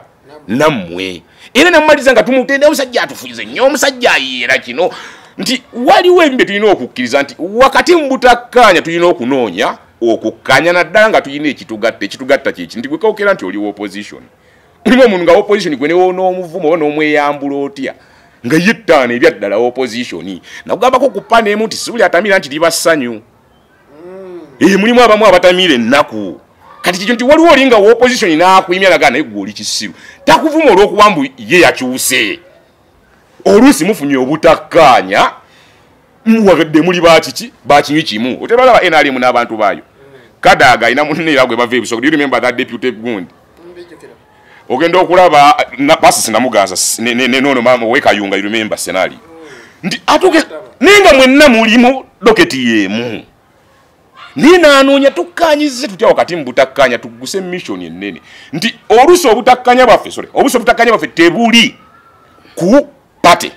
nammwe era namaliza nga tumutenda omusajja atufuize nnyo omusajja ayeera kino nti waliwo ebimbe tulina okukkiriza nti wakati mbutakanya tulina okunoonya okukkanya naddala nga tulina ekitugatta kyeki nti gwekawukera nti oliwo opposition mulimu omuntu nga opposition gwe newo n'omuvumo oba n'omweyambula otya nga yettaano ebyaddala opposition nakugambako ku paneemu nti sibuli atamira nti liba ssanyu mulimu abamu abatamira ennaku kati kikyo nti waliwo olinga wa opposition n'akwimya nagaa naye gwe oli kisiru takuvuma olw'okuba mbu ye yakyuse oluusi mufunye obutakkaanya muwadde muli bakiki bakinywi kimu otebalaba NRM n'abantu baayo Kadaga ina munneera gwe bava ebisogo. Do you remember that deputy gundi? Ogenda okulaba pasi sinamugaza nono mama wekayunga you remember scenario. Ndi atuke ninga mwenna mulimu doketi yemu. Nina anoonya tukanyize tutya wakati mbutakanya tuguse mission ennene. Ndi oluso obutakanya baffe obuso obutakanya baffe tebuli ku pate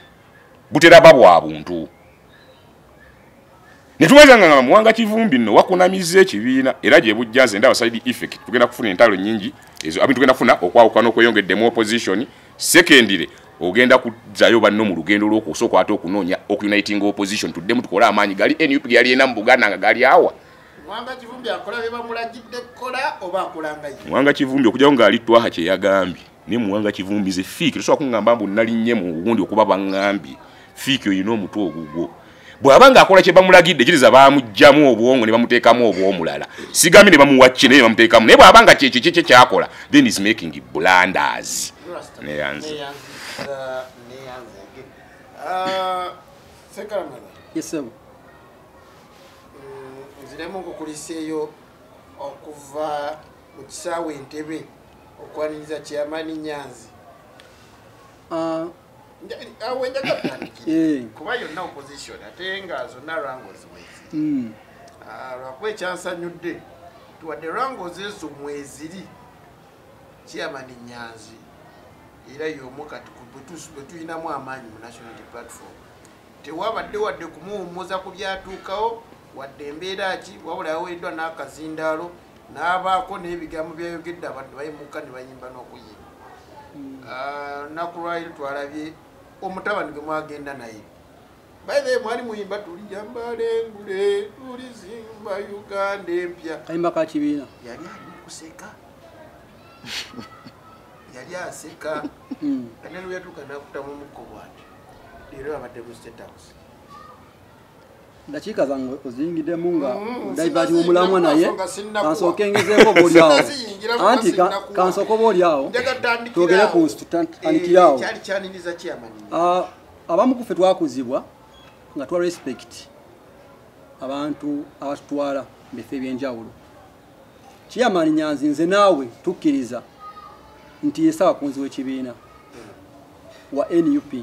butera babwa abuntu. Netumaza nga Muwanga Kivumbi no wakunamize ekibiina era gye bujjaze ndaba side effect tugenda kufuna entalo nyingi ezo abintu tugenda kufuna okwawukana okweyongedde mu opposition. Secondly ogenda kuzayo banno mu lugendo lw'okusooka ate okunoonya okuniting opposition tuddemu tukola amaanyi gali NUP yali ena mu Buganda nga gali awa. Muwanga Kivumbi akola bye bamulagidde kola oba akolanga ye. Muwanga Kivumbi okujawo ng'ali twaha kye yagambye ne Muwanga Kivumbi ze fiki tosobola kungamba mbu nalinnye mu gundi okuba bangambye fiki oyina omutwe ogugwo. Bwabanga akola kye bamulagidde kiriza bamujjamu obwongo ne bamuteekamu obwomulala. Sigambye ne bamuwa kine ne bamuteekamu naye bwabanga kye kyakola then is making blunders. Yes sir. Nziremu okuliseeyo okuva mu kisaawe Entebbe okwaniriza Chairman Nyanzi. Kuba yonna opposition ate nga zonna rangozi mwezi. Lwakuba ekyansanyudde tuwadde rangozi ezo mweziri Chairman Nyanzi era y'omu kati bwe tulinamu amaanyi mu National Unity Platform. Tewabadde wadde kumuwummuza ku byatuukawo wadde embeera ki wabula yaweereddwa n'akazindaalo n'abaako n'ebigambo byayogedde abantu bayimuka ne bayimba n'okuyimba. Nakulwayo twalabye omutabani gwe mwagenda naye. By the way mwali muyimba tulijambale ngule tulizimba Uganda empya. Kayimba ka kibiina. Yali ali kuseka. yali aseka kana luyatuka nakutamu mukobwati leero abadde mu State House. Dakiika zange oziyingiddemu nga daivati omulamwa naye kansooka engezeeko boolyawo anti kansooka boolyawo twogere ku tutandikirawo kyali kyaniriza kyamani abamu ku ffe twakuzibwa nga twa respect abantu abatutwala bifo ebyenjawulo. Chairman Nyanzi nze naawe tukkiriza nti ye ssaabakunzi w'ekibiina wa NUP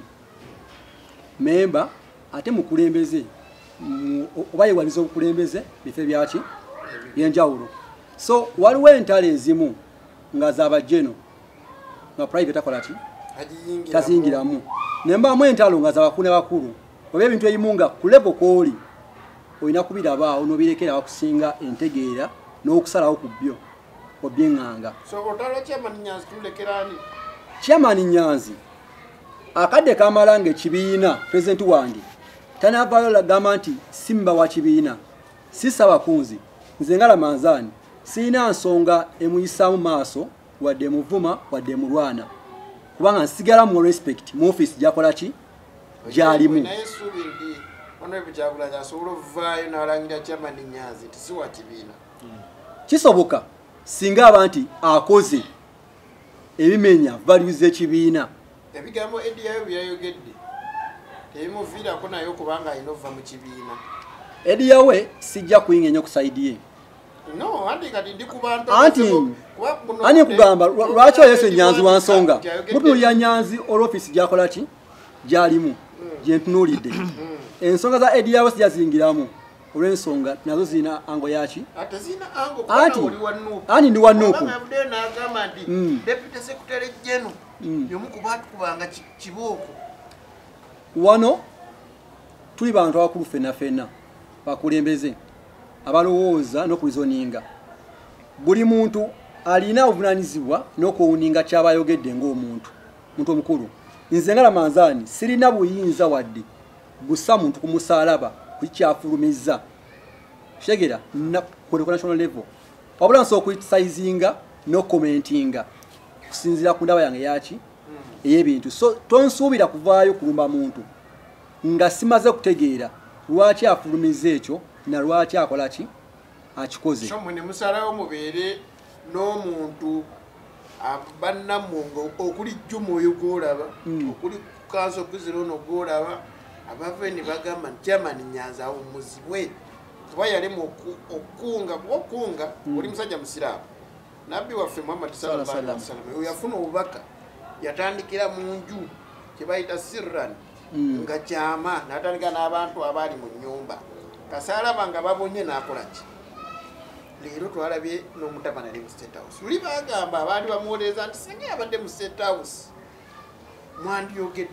memba ate mukulembeze oba yewaliza obukulembeze bifo byaki byenjawulo. So waliwo entalo ezimu nga z'abajeno nga private akola ki taziyingiramu nembaamu entalo nga z'abakulu bakulu oba ebintu ebimu nga ku level kw'oli olina kubirabaawo n'obirekera bakusinga entegeera n'okusalawo ku byo obyenganga. So otalo Chairman Nyanzi tulekerani Chairman Nyanzi akadde kamalanga ekibiina president wange tanavaayo lagamba nti simba wa kibiina si ssabakunzi nze nga Ramanzani siina nsonga emuyisaamu maaso wadde muvuma wadde mulwana kubanga nsigala mu respect mu office gyakola ki gyalimu. naye suubindi Honorable Kyagulanyi asobola ovaayo n'alangira Chairman Nyanzi ti si wa kibiina. Kisoboka singa abantu akoze ebimenya values z'ekibiina. Ebigambo ediyayo byayogedde tebimuviirako naye kubanga alina ova mu kibiina. Ediyawe sijja kuyingenya ku side ye. No, anti kati ndi ku bantu ani kugamba lwaki oyese Nyanzi wa nsonga mutunuulira Nyanzi olw'ofiisi gyakola ki gyalimu gye ntunuulidde ensonga za ediyawe sijja ziyingiramu olw'ensonga nazo zirina ango yaki anti ndi wa Nuupu n'agamba nti Deputy Secretary General y'omu ku baatukubanga kibooko. Wano tuli bantu abakulu ffenna ffenna bakulembeze abalowooza n'okulizoninga. Buli muntu alina obuvunaanyizibwa n'okuwuninga ky'abayogedde ng'omuntu muntu omukulu. Nze nga Ramanzani sirina buyinza wadde busa muntu ku musaalaba kukyafulumizza shegera ku national level wabula nsobola okuyitisayizinga n'okomentinga kusinziira ku ndaba yange yaki ey'ebintu. So tonsuubira kuvaayo kulumba muntu nga simaze kutegeera lwaki afulumiza ekyo na lwaki akola ki akikoze. So mwene musalawo mubeere n'omuntu bannamungo okuli Juma oyo gw'olaba okuli Kanso Kuziro ono gw'olaba abava ne bagamba nti Chairman Nyanzi awummuzibwe kuba yalemu okunga oli musajja musiraamu. Nabbi waffe Muhammad sallallahu alaihi wasallam oyo yafuna obubaka yatandikira mu nju kye bayita sirran nga kyama n'atandika n'abantu abaali mu nnyumba kasaalaba nga babonye n'akola ki. Leero twalabye n'omutabani ali mu State House. Luli bagamba abaali bamuwolereza nti singa yabadde mu State House mwandiyogedde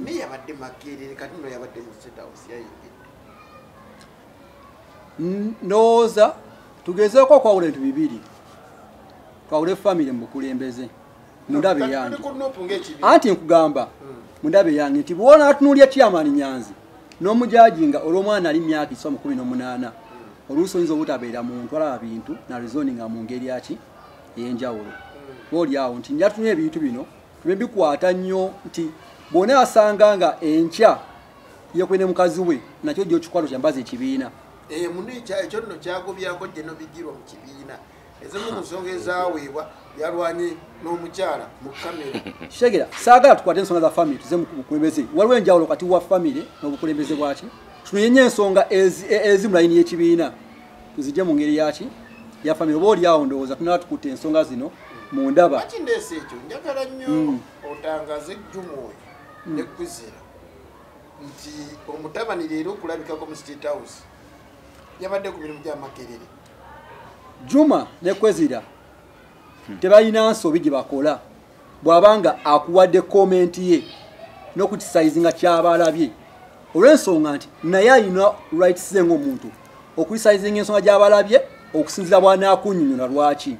naye yabadde makerere kati no yabadde mu State House yayogedde. Ndowooza tugezeeko okwawula ebintu bibiri twawule family mu bukulembeze mundabe yange anti nkugamba mundabe yange nti bwona atunuulya Chairman Nyanzi n'omujajinga olw'omwana ali myaka 18 oluusi oyinza obutabeera muntu alaba bintu na rezoninga mu ngeri yaki ey'enjawulo. Booli awo nti njatunya ebintu bino tube bikwata nnyo nti bwona asanga nga enkya yekwene mukazi we nakyo gyo kikwalo kyambaza ekibiina. Muno ekyo nno kyagobyako gye nobigirwa mu kibiina ezimu ku nsonga ezaaweebwa yalwanye n'omukyala mu kamera. Shegera saagala tukwate ensonga za family tuze mu bukulembeze waliwo enjawulo kati wa family n'obukulembeze bwaki tunyenye ensonga ezi mu layini y'ekibiina tuzijje mu ngeri yaki ya family. Booli awo ndowooza tunaba tukutte ensonga zino mu ndaba. Lwaki ndeese ekyo njagala nnyo otangaze Juma oyo ne Kuzira nti omutabani leero okulabikako mu State House yabadde ku mirimu gy'amakerere. Juma ne Kwezira tebalina nsobi gye bakola bw'abanga akuwadde komenti ye n'okukisaizinga ky'abalabye olw'ensonga nti naye alina rights ze ng'omuntu okulisaizinga ensonga gy'abalabye okusinziira bw'anaakunnyonnyola lwaki.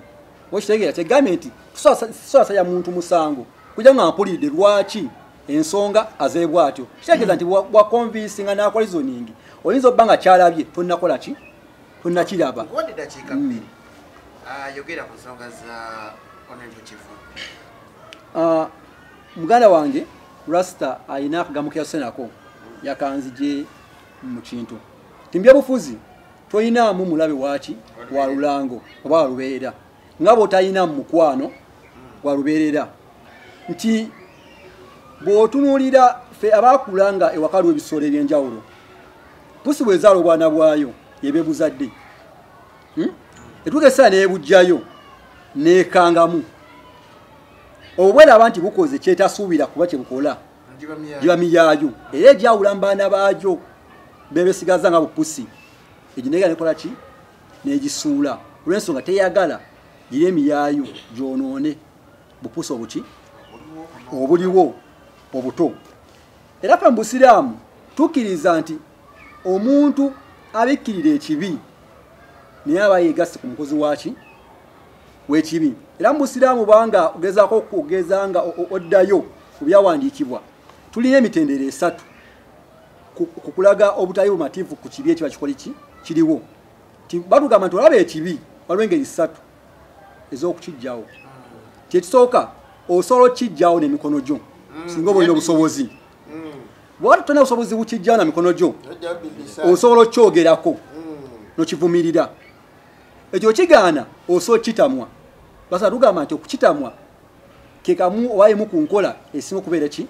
Okitegeera tegambye nti tusobola muntu musango kujja nga mpulidde lwaki ensonga azeebwa atyo. Kitegeeza nti bwakonvinsinga n'akola zoningi oyinza obba nga kyalabye tonnakola ki tonnakiraba. Nkuwadde dakiika bbiri yogera ku nsonga za Honorable Kivumbi. muganda wange Rasta ayina akagambo kyasenako yakanzije mu kintu timbyabufuzi toyinaamu mulabe waaki wa lulango oba walubeerera nga bw'otayina mukwano walubeerera nti bw'otunuulira ffe abaakulanga ewaka lw'ebisolo eby'enjawulo pusi bwezaala obwana bwayo yebeebuzadde etugesaa neebujjayo neekangamu obwo bweraba nti bukoze kyetasuubira kuba kye bukola giba miyaayo era egyawula mu baana baagyo bebesigaza nga bupusi eginega nekola ki negisuula olw'ensonga teyagala giri emiyaayo gyonoone bupusi obuki obuliwo obuto era ffe mu busiraamu tukkiriza nti omuntu abikkirira ekibi naye aba yeegasse ku mukozi waki w'ekibi era mu busiraamu banga ogezaako okugeza nga oddayo ku byawandiikibwa tulina emitendera esatu kukulaga obutali bumativu ku kibi ekiba kikoli kiriwo batugamba nti olaba ekibi waliwo engeri ssatu ez'okukijjawo kyekisooka osobola okukijjawo n'emikono gyo singa oba olina obusobozi bwati tolina busobozi bukijjawo na mikono gyo osobola okukyogerako nokivumirira ekyo kigaana osobola okitamwa basa tugamba nti okukitamwa kekamu oba emu ku nkola esinga okubeera ki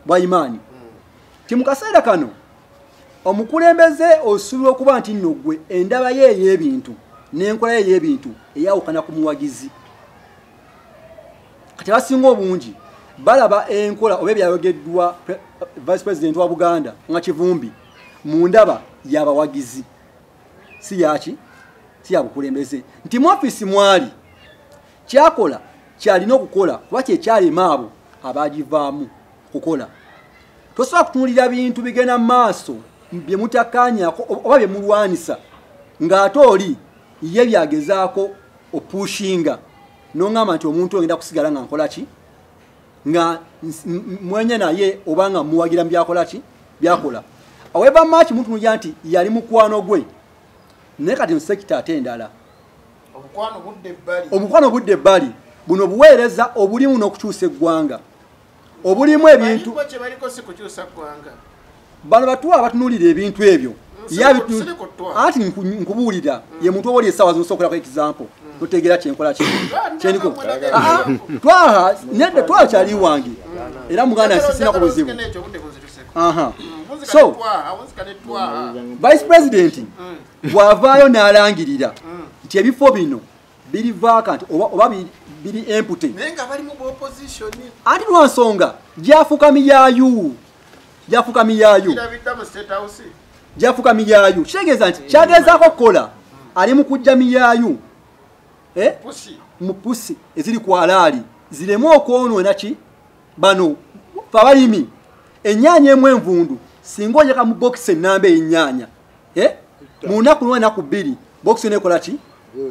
bwayimaani ti mu kaseera kano omukulembeze osuubira okuba nti nno gwe endaba ye ey'ebintu n'enkola ye ey'ebintu eyawukana ku muwagizi kati basinga obungi balaba enkola oba ebyayogeddwa vice president wa Buganda nga Kivumbi mu ndaba y'abawagizi si yaki si yabukulembeze nti mu ofisi mwali kyakola kyalina okukola kuba kyekyalema abo abagivaamu kukola tosobola kutunulira bintu bigenda mu maaso bye mutakanyako oba bye mulwanisa ng'ate oli ye byagezaako opushinga n'oŋŋamba nti omuntu ogenda kusigala nga nkola ki nga mwenye naye oba nga muwagira mu byakola ki byakola aweba maaki mutunulira nti yali mukwano gwe naye kati mu sekita ate endala obukwano budde ebbali buno buweereza obulimu n'okukyusa eggwanga obulimu ebintu bano batuwa abatunulira ebintu ebyo ati nkubuulira ye muntu oba oli essaawa zinosobola example notegeera kyenkola kyeniko twaha nedda twakyali wange era muganda nsisina ku buzibu so vice president bw'avaayo n'alangirira nti ebifo bino biri vacant oba biri empty anti lwa nsonga gyafuuka miyaayu kitegeeza nti kyagezaako okukola ali mu kujja miyaayu mu pusi eziri ku alaali zireme okwonoona ki bano abalimi ennyaanya emu envundu singa onyeka mu bokisi ennamba ey'ennyaanya mu nnaku lumu ennaku bbiri bokisi neekola ki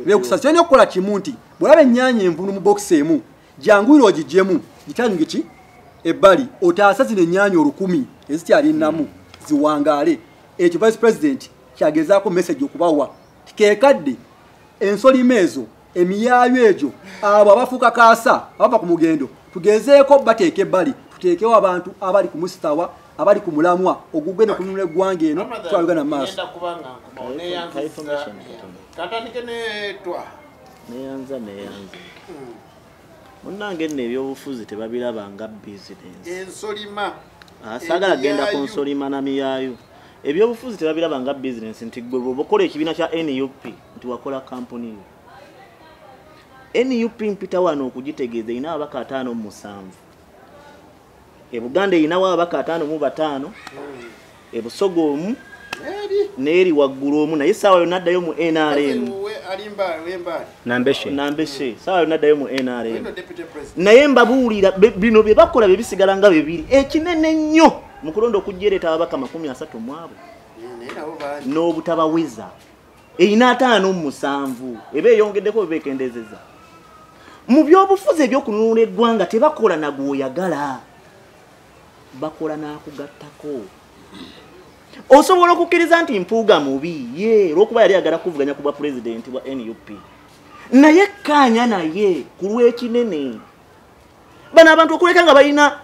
bekusasa kyolina okukola kimu nti bw'olaba ennyaanya envundu mu bokisi emu janguyira ogiggyemu gitanyuge ki ebbali otaasa zino ennyaanya 1000 ezikyali nnamu ziwangaale ekyo vice president kyagezaako message okubawa tikeekadde ensolima ezo emiyaayo egyo abo abafuuka kaasa abava ku mugendo tugezeeko bateeka ebbali tuteekewo abantu abali ku musitawa abali ku mulamwa ogugenda kununula eggwanga eno twalugana mu maaso neyanza munnange nno ebyobufuzi tebabiraba nga bizinensi saagala genda ku nsolima na miyaayo ebyobufuzi tebabiraba nga bizinensi nti gwe bwoba okola ekibiina kya NUP nti wakola kampuni NUP mpita wano okugitegeeza erina ababaka 57 ebuganda erinawo ababaka 55 ebusogo omu neeri waggulu omu naye saawa yonna addayo mu NRM nambeshe saawa yonna addayo mu NRM naye mbabuulira bino bye bakola bye bisigala nga bibiri ekinene nnyo mu kulonda okujjereeta ababaka 30 mu abo n'obutabaweza erina 57 eba eyongeddeko bebeekendezeza mu byobufuzi ebyokununula eggwanga tebakola nagwoyagala bakola n'akugattako osobola okukkiriza nti mpuuga mubi ye olwokuba yali agala kuvuganya ku bwa pulezidenti bwa NUP naye kanya naye ku lw'ekinene bano abantu okuleka nga balina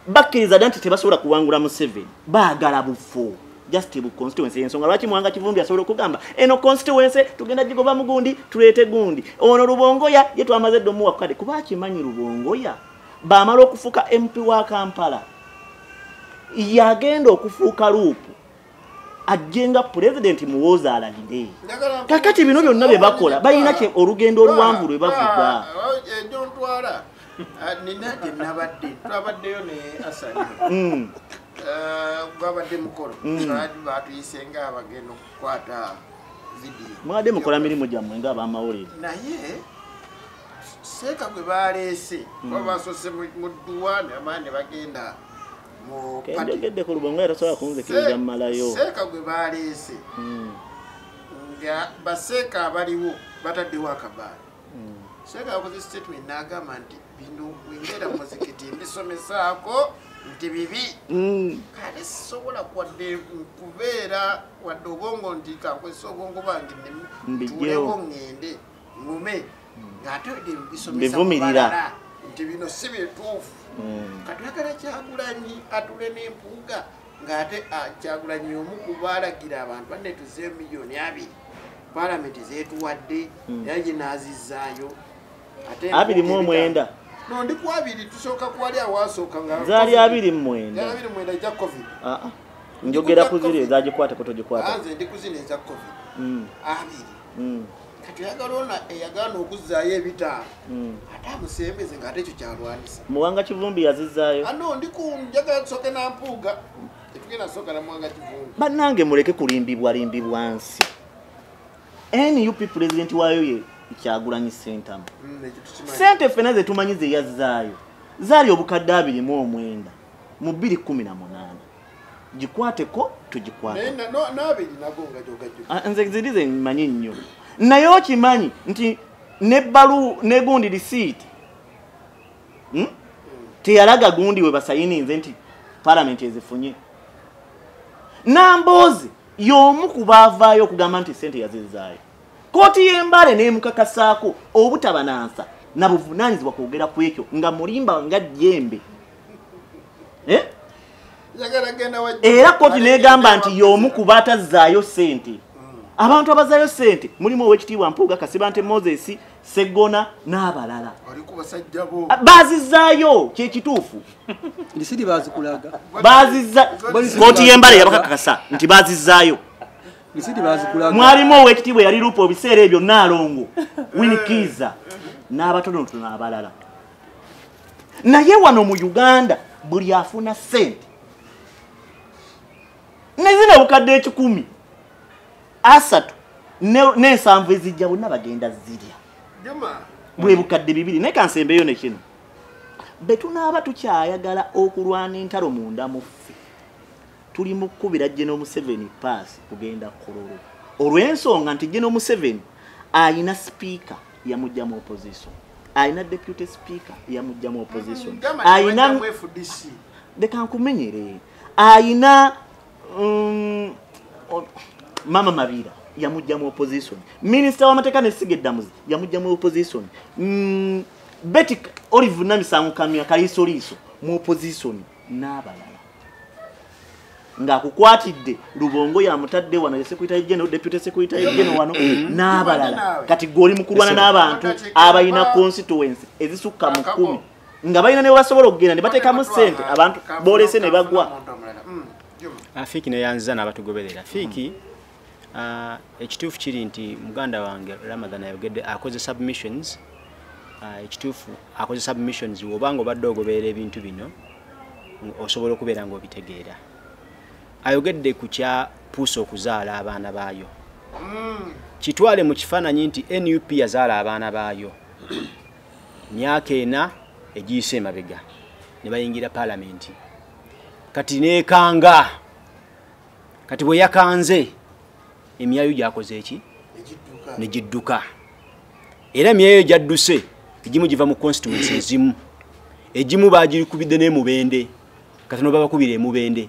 bakkiriza dda nti tebasobola kuwangula Museveni baagala bufo just bu constituency ensonga lwaki Mwanga Kivumbi asobola okugamba eno constituency tugenda gigoba mu gundi tuleete gundi ono Rubongoya ye twamaze dde omuwa kukade kuba akimanyi Rubongoya baamala okufuuka MP wa Kampala yagenda okufuuka luupu ajenga president muwoza alalire kakati bino byonna bye bakola balina kye olugendo oluwanvu lwe bavuga ejontwala ninate nabadde twabaddeyo ne Asani gwabadde mukolo batuyisenga abagenda okukwata video mwade mukola mirimu gyammwe nga abamawulire naye seeka gwe baleese babasose mu dduwa ne bagenda kendegedde ku Lubongoya tasobola kunzikiriza mmalayo seeka gwe baleese nga baseeka abaliwo bataddewo akabaali seeka yakoze statement n'agamba nti bino bwengera muzikiti mbisomesaako nti bibi kale sisobola kwadde kubeera wadde obwongo nti kankozesa obwongo bwange ntuuleko ŋŋende ngume ng'ate bivumirira nti bino si byetuufu katwagala Kyagulanyi atule n'empuuga ng'ate Kyagulanyi omu ku baalagira abantu banne tuzeeyo miliyoni 2 palamenti zeetuwadde era gye naazizaayo 29 no ndi ku 2 tusooka kwali awasooka nga zaali 29 ja covid njogera ku ziri ezagikwate ko togikwata nze ndi ku zino eza covid 2 kati oyagala ona eyagaana okuzzaayo ebitaano ate amusembeze ng'ate ekyo kyalwanisa Mwanga Kivumbi yazizaayo ano njagala tusooke nampuuga tetugenda sooka na Mwanga Kivumbi bannange muleke kulimbibwa nsi NUP president waayo ye Kyagulanyi Ssentamu sente ffena ze tumanyi ze yazzaayo zaali obukadde 29 mu 2018 gikwateko tugikwate nze zirize mmanyi nnyo naye okimanyi nti nebbalu negundi risiiti teyalaga gundi we basayininze nti palamenti ezifunye Nambooze y'omu ku baavaayo okugamba nti sente yazizaayo kooti y'Embale n'emukakasaako obutabanansa na buvunaanyizibwa kwogera ku ekyo nga mulimba nga jjembe era kooti n'egamba nti y'omu ku baatazzaayo sente abantu abazaayo sente mulimu Oweekitiibwa Mpuuga Kasibante Moses Segona n'abalala baazizaayo kyekituufu lisidi bazikulaga baazizza kooti y'Embale yabakakasa nti baazizaayo lisidi bazikulaga mwalimu Oweekitiibwa yali lupo ebiseera ebyo Naalongo Winikiza n'abatonotono abalala naye wano mu Uganda buli afuna sente nezina obukadde 10 asatu n'ensanvu ezijja bonna bagenda zirya bwe bukadde 2 naye kansembeyo ne kino be tunaaba tukyayagala okulwana entalo munda mu ffe tuli mu kkubira General Museveni paasi kugenda Kololo olw'ensonga nti General Museveni ayina speaker yamujja mu opposition ayina deputy speaker yamujja mu opposition ayina dekankumenyere ayina Mama Mabira yamujja mu opposition minister w'amateeka ne Sigeddamuzi yamujja mu opposition Betty Olive Namisango Kamya Kalisoliiso mu opposition n'abalala ng'akukwatidde Lubongo yamutadde wano ye secretary general deputy secretary general wano n'abalala kati goli mukulwana n'abantu abayina constituency ezisukka mu 10 nga bayina ne basobola okugenda ne bateekamu ssente abantu boolese ne bagwa Fiiki ne yanziza n'abatugoberera Fiiki ekituufu kiri nti muganda wange Ramadhan ayogedde akoze submissions ekituufu akoze submissions obanga obadde ogoberera ebintu bino osobola okubeera ng'obitegeera ayogedde ku kya puusa okuzaala abaana baayo kitwale mu kifaananyi nti NUP yazaala abaana baayo myaka 4 egiyise emabega ne bayingira palamenti kati neekanga kati bwe yakanze emyayo gyakoze eki ne gidduka era emyayo gyadduse egimu giva mu constituency egimu baagirikubidde n'emubende kati no babakubira emubende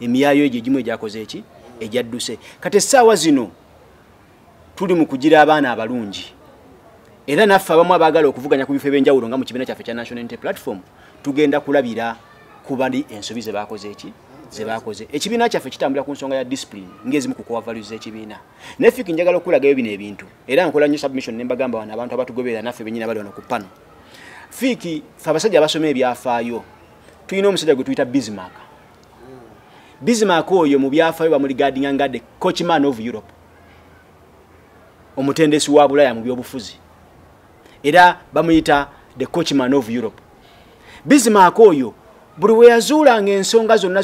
emyayo egyo egimu egyakoze eki egyadduse kati essaawa zino tuli mu kugira abaana abalungi era naffe abamu abaagala okuvuganya ku bifo ebyenjawulo nga mu kibiina kyaffe kya National Unity Platform tugenda kulabira ku bali ensobi ze baakoze ekibiina kyaffe kitambula ku nsonga ya discipline ng'ezimu ku core values z'ekibiina naye Fiiki njagala okulagayo bino ebintu era nkola nnyo submission ne mbagamba wano abantu abatugoberera naffe bennyini bali wano ku pano Fiiki ffe abasajja abasoma ebyafaayo tulina omusajja gwe tuyita Bismarck oyo mu byafaayo bamuligadinga nga the coachman of Europe omutendesi wa Bulaya mu byobufuzi era bamuyita the coachman of Europe. Bismarck oyo buli we yazuulanga ensonga zonna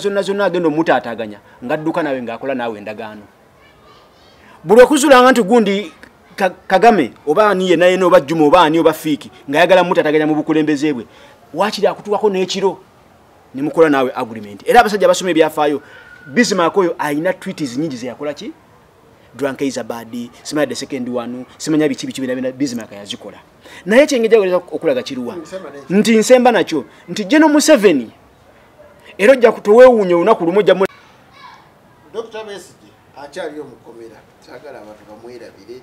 agenda omutaataganya ng'adduka nawe ng'akola naawe endagaano. Buli okuzuulanga nti gundi Kagame oba ani yenna yenna oba Juma oba ani oba Fiiki ng'ayagala mutaataganya mu bukulembeze bwe waakiri akutuwako n'ekiro ne mukola naawe agreement. Era abasajja basoma ebyafaayo Bismarck oyo alina treaties nyingi ze yakola ki Drunk is a bad, simanya the second one, simanya bichi bina Bismarck yazikola. Naye kyengeja okulaga kiruwa. Nti nsemba nakyo, nti General Museveni era ojja kutoweewunya olunaku lumu ojja Dr. Besigye akyali omukomera. Sagala abantu bamwerabire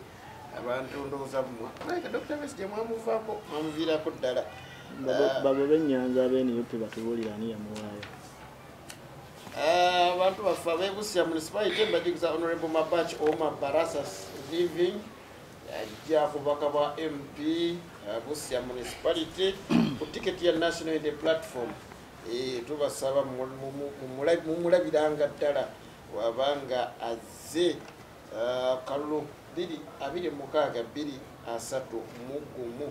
abantu ndowooza mmwe. Dr. Besigye mwamuvaako mwamuviirako ddala. Babo b'ennyanja ab'eniyupi batubuulira ani yamuwaayo. Abantu baffe ab'Ebusia municipality mbajjukiza Honorable Mabach Omar Barasas living ajja kubaka bwa MP Busia municipality ku tiketi ya National Unity Platform. Tubasaba mumulabiranga ddala wabanga azze kalulu 226 231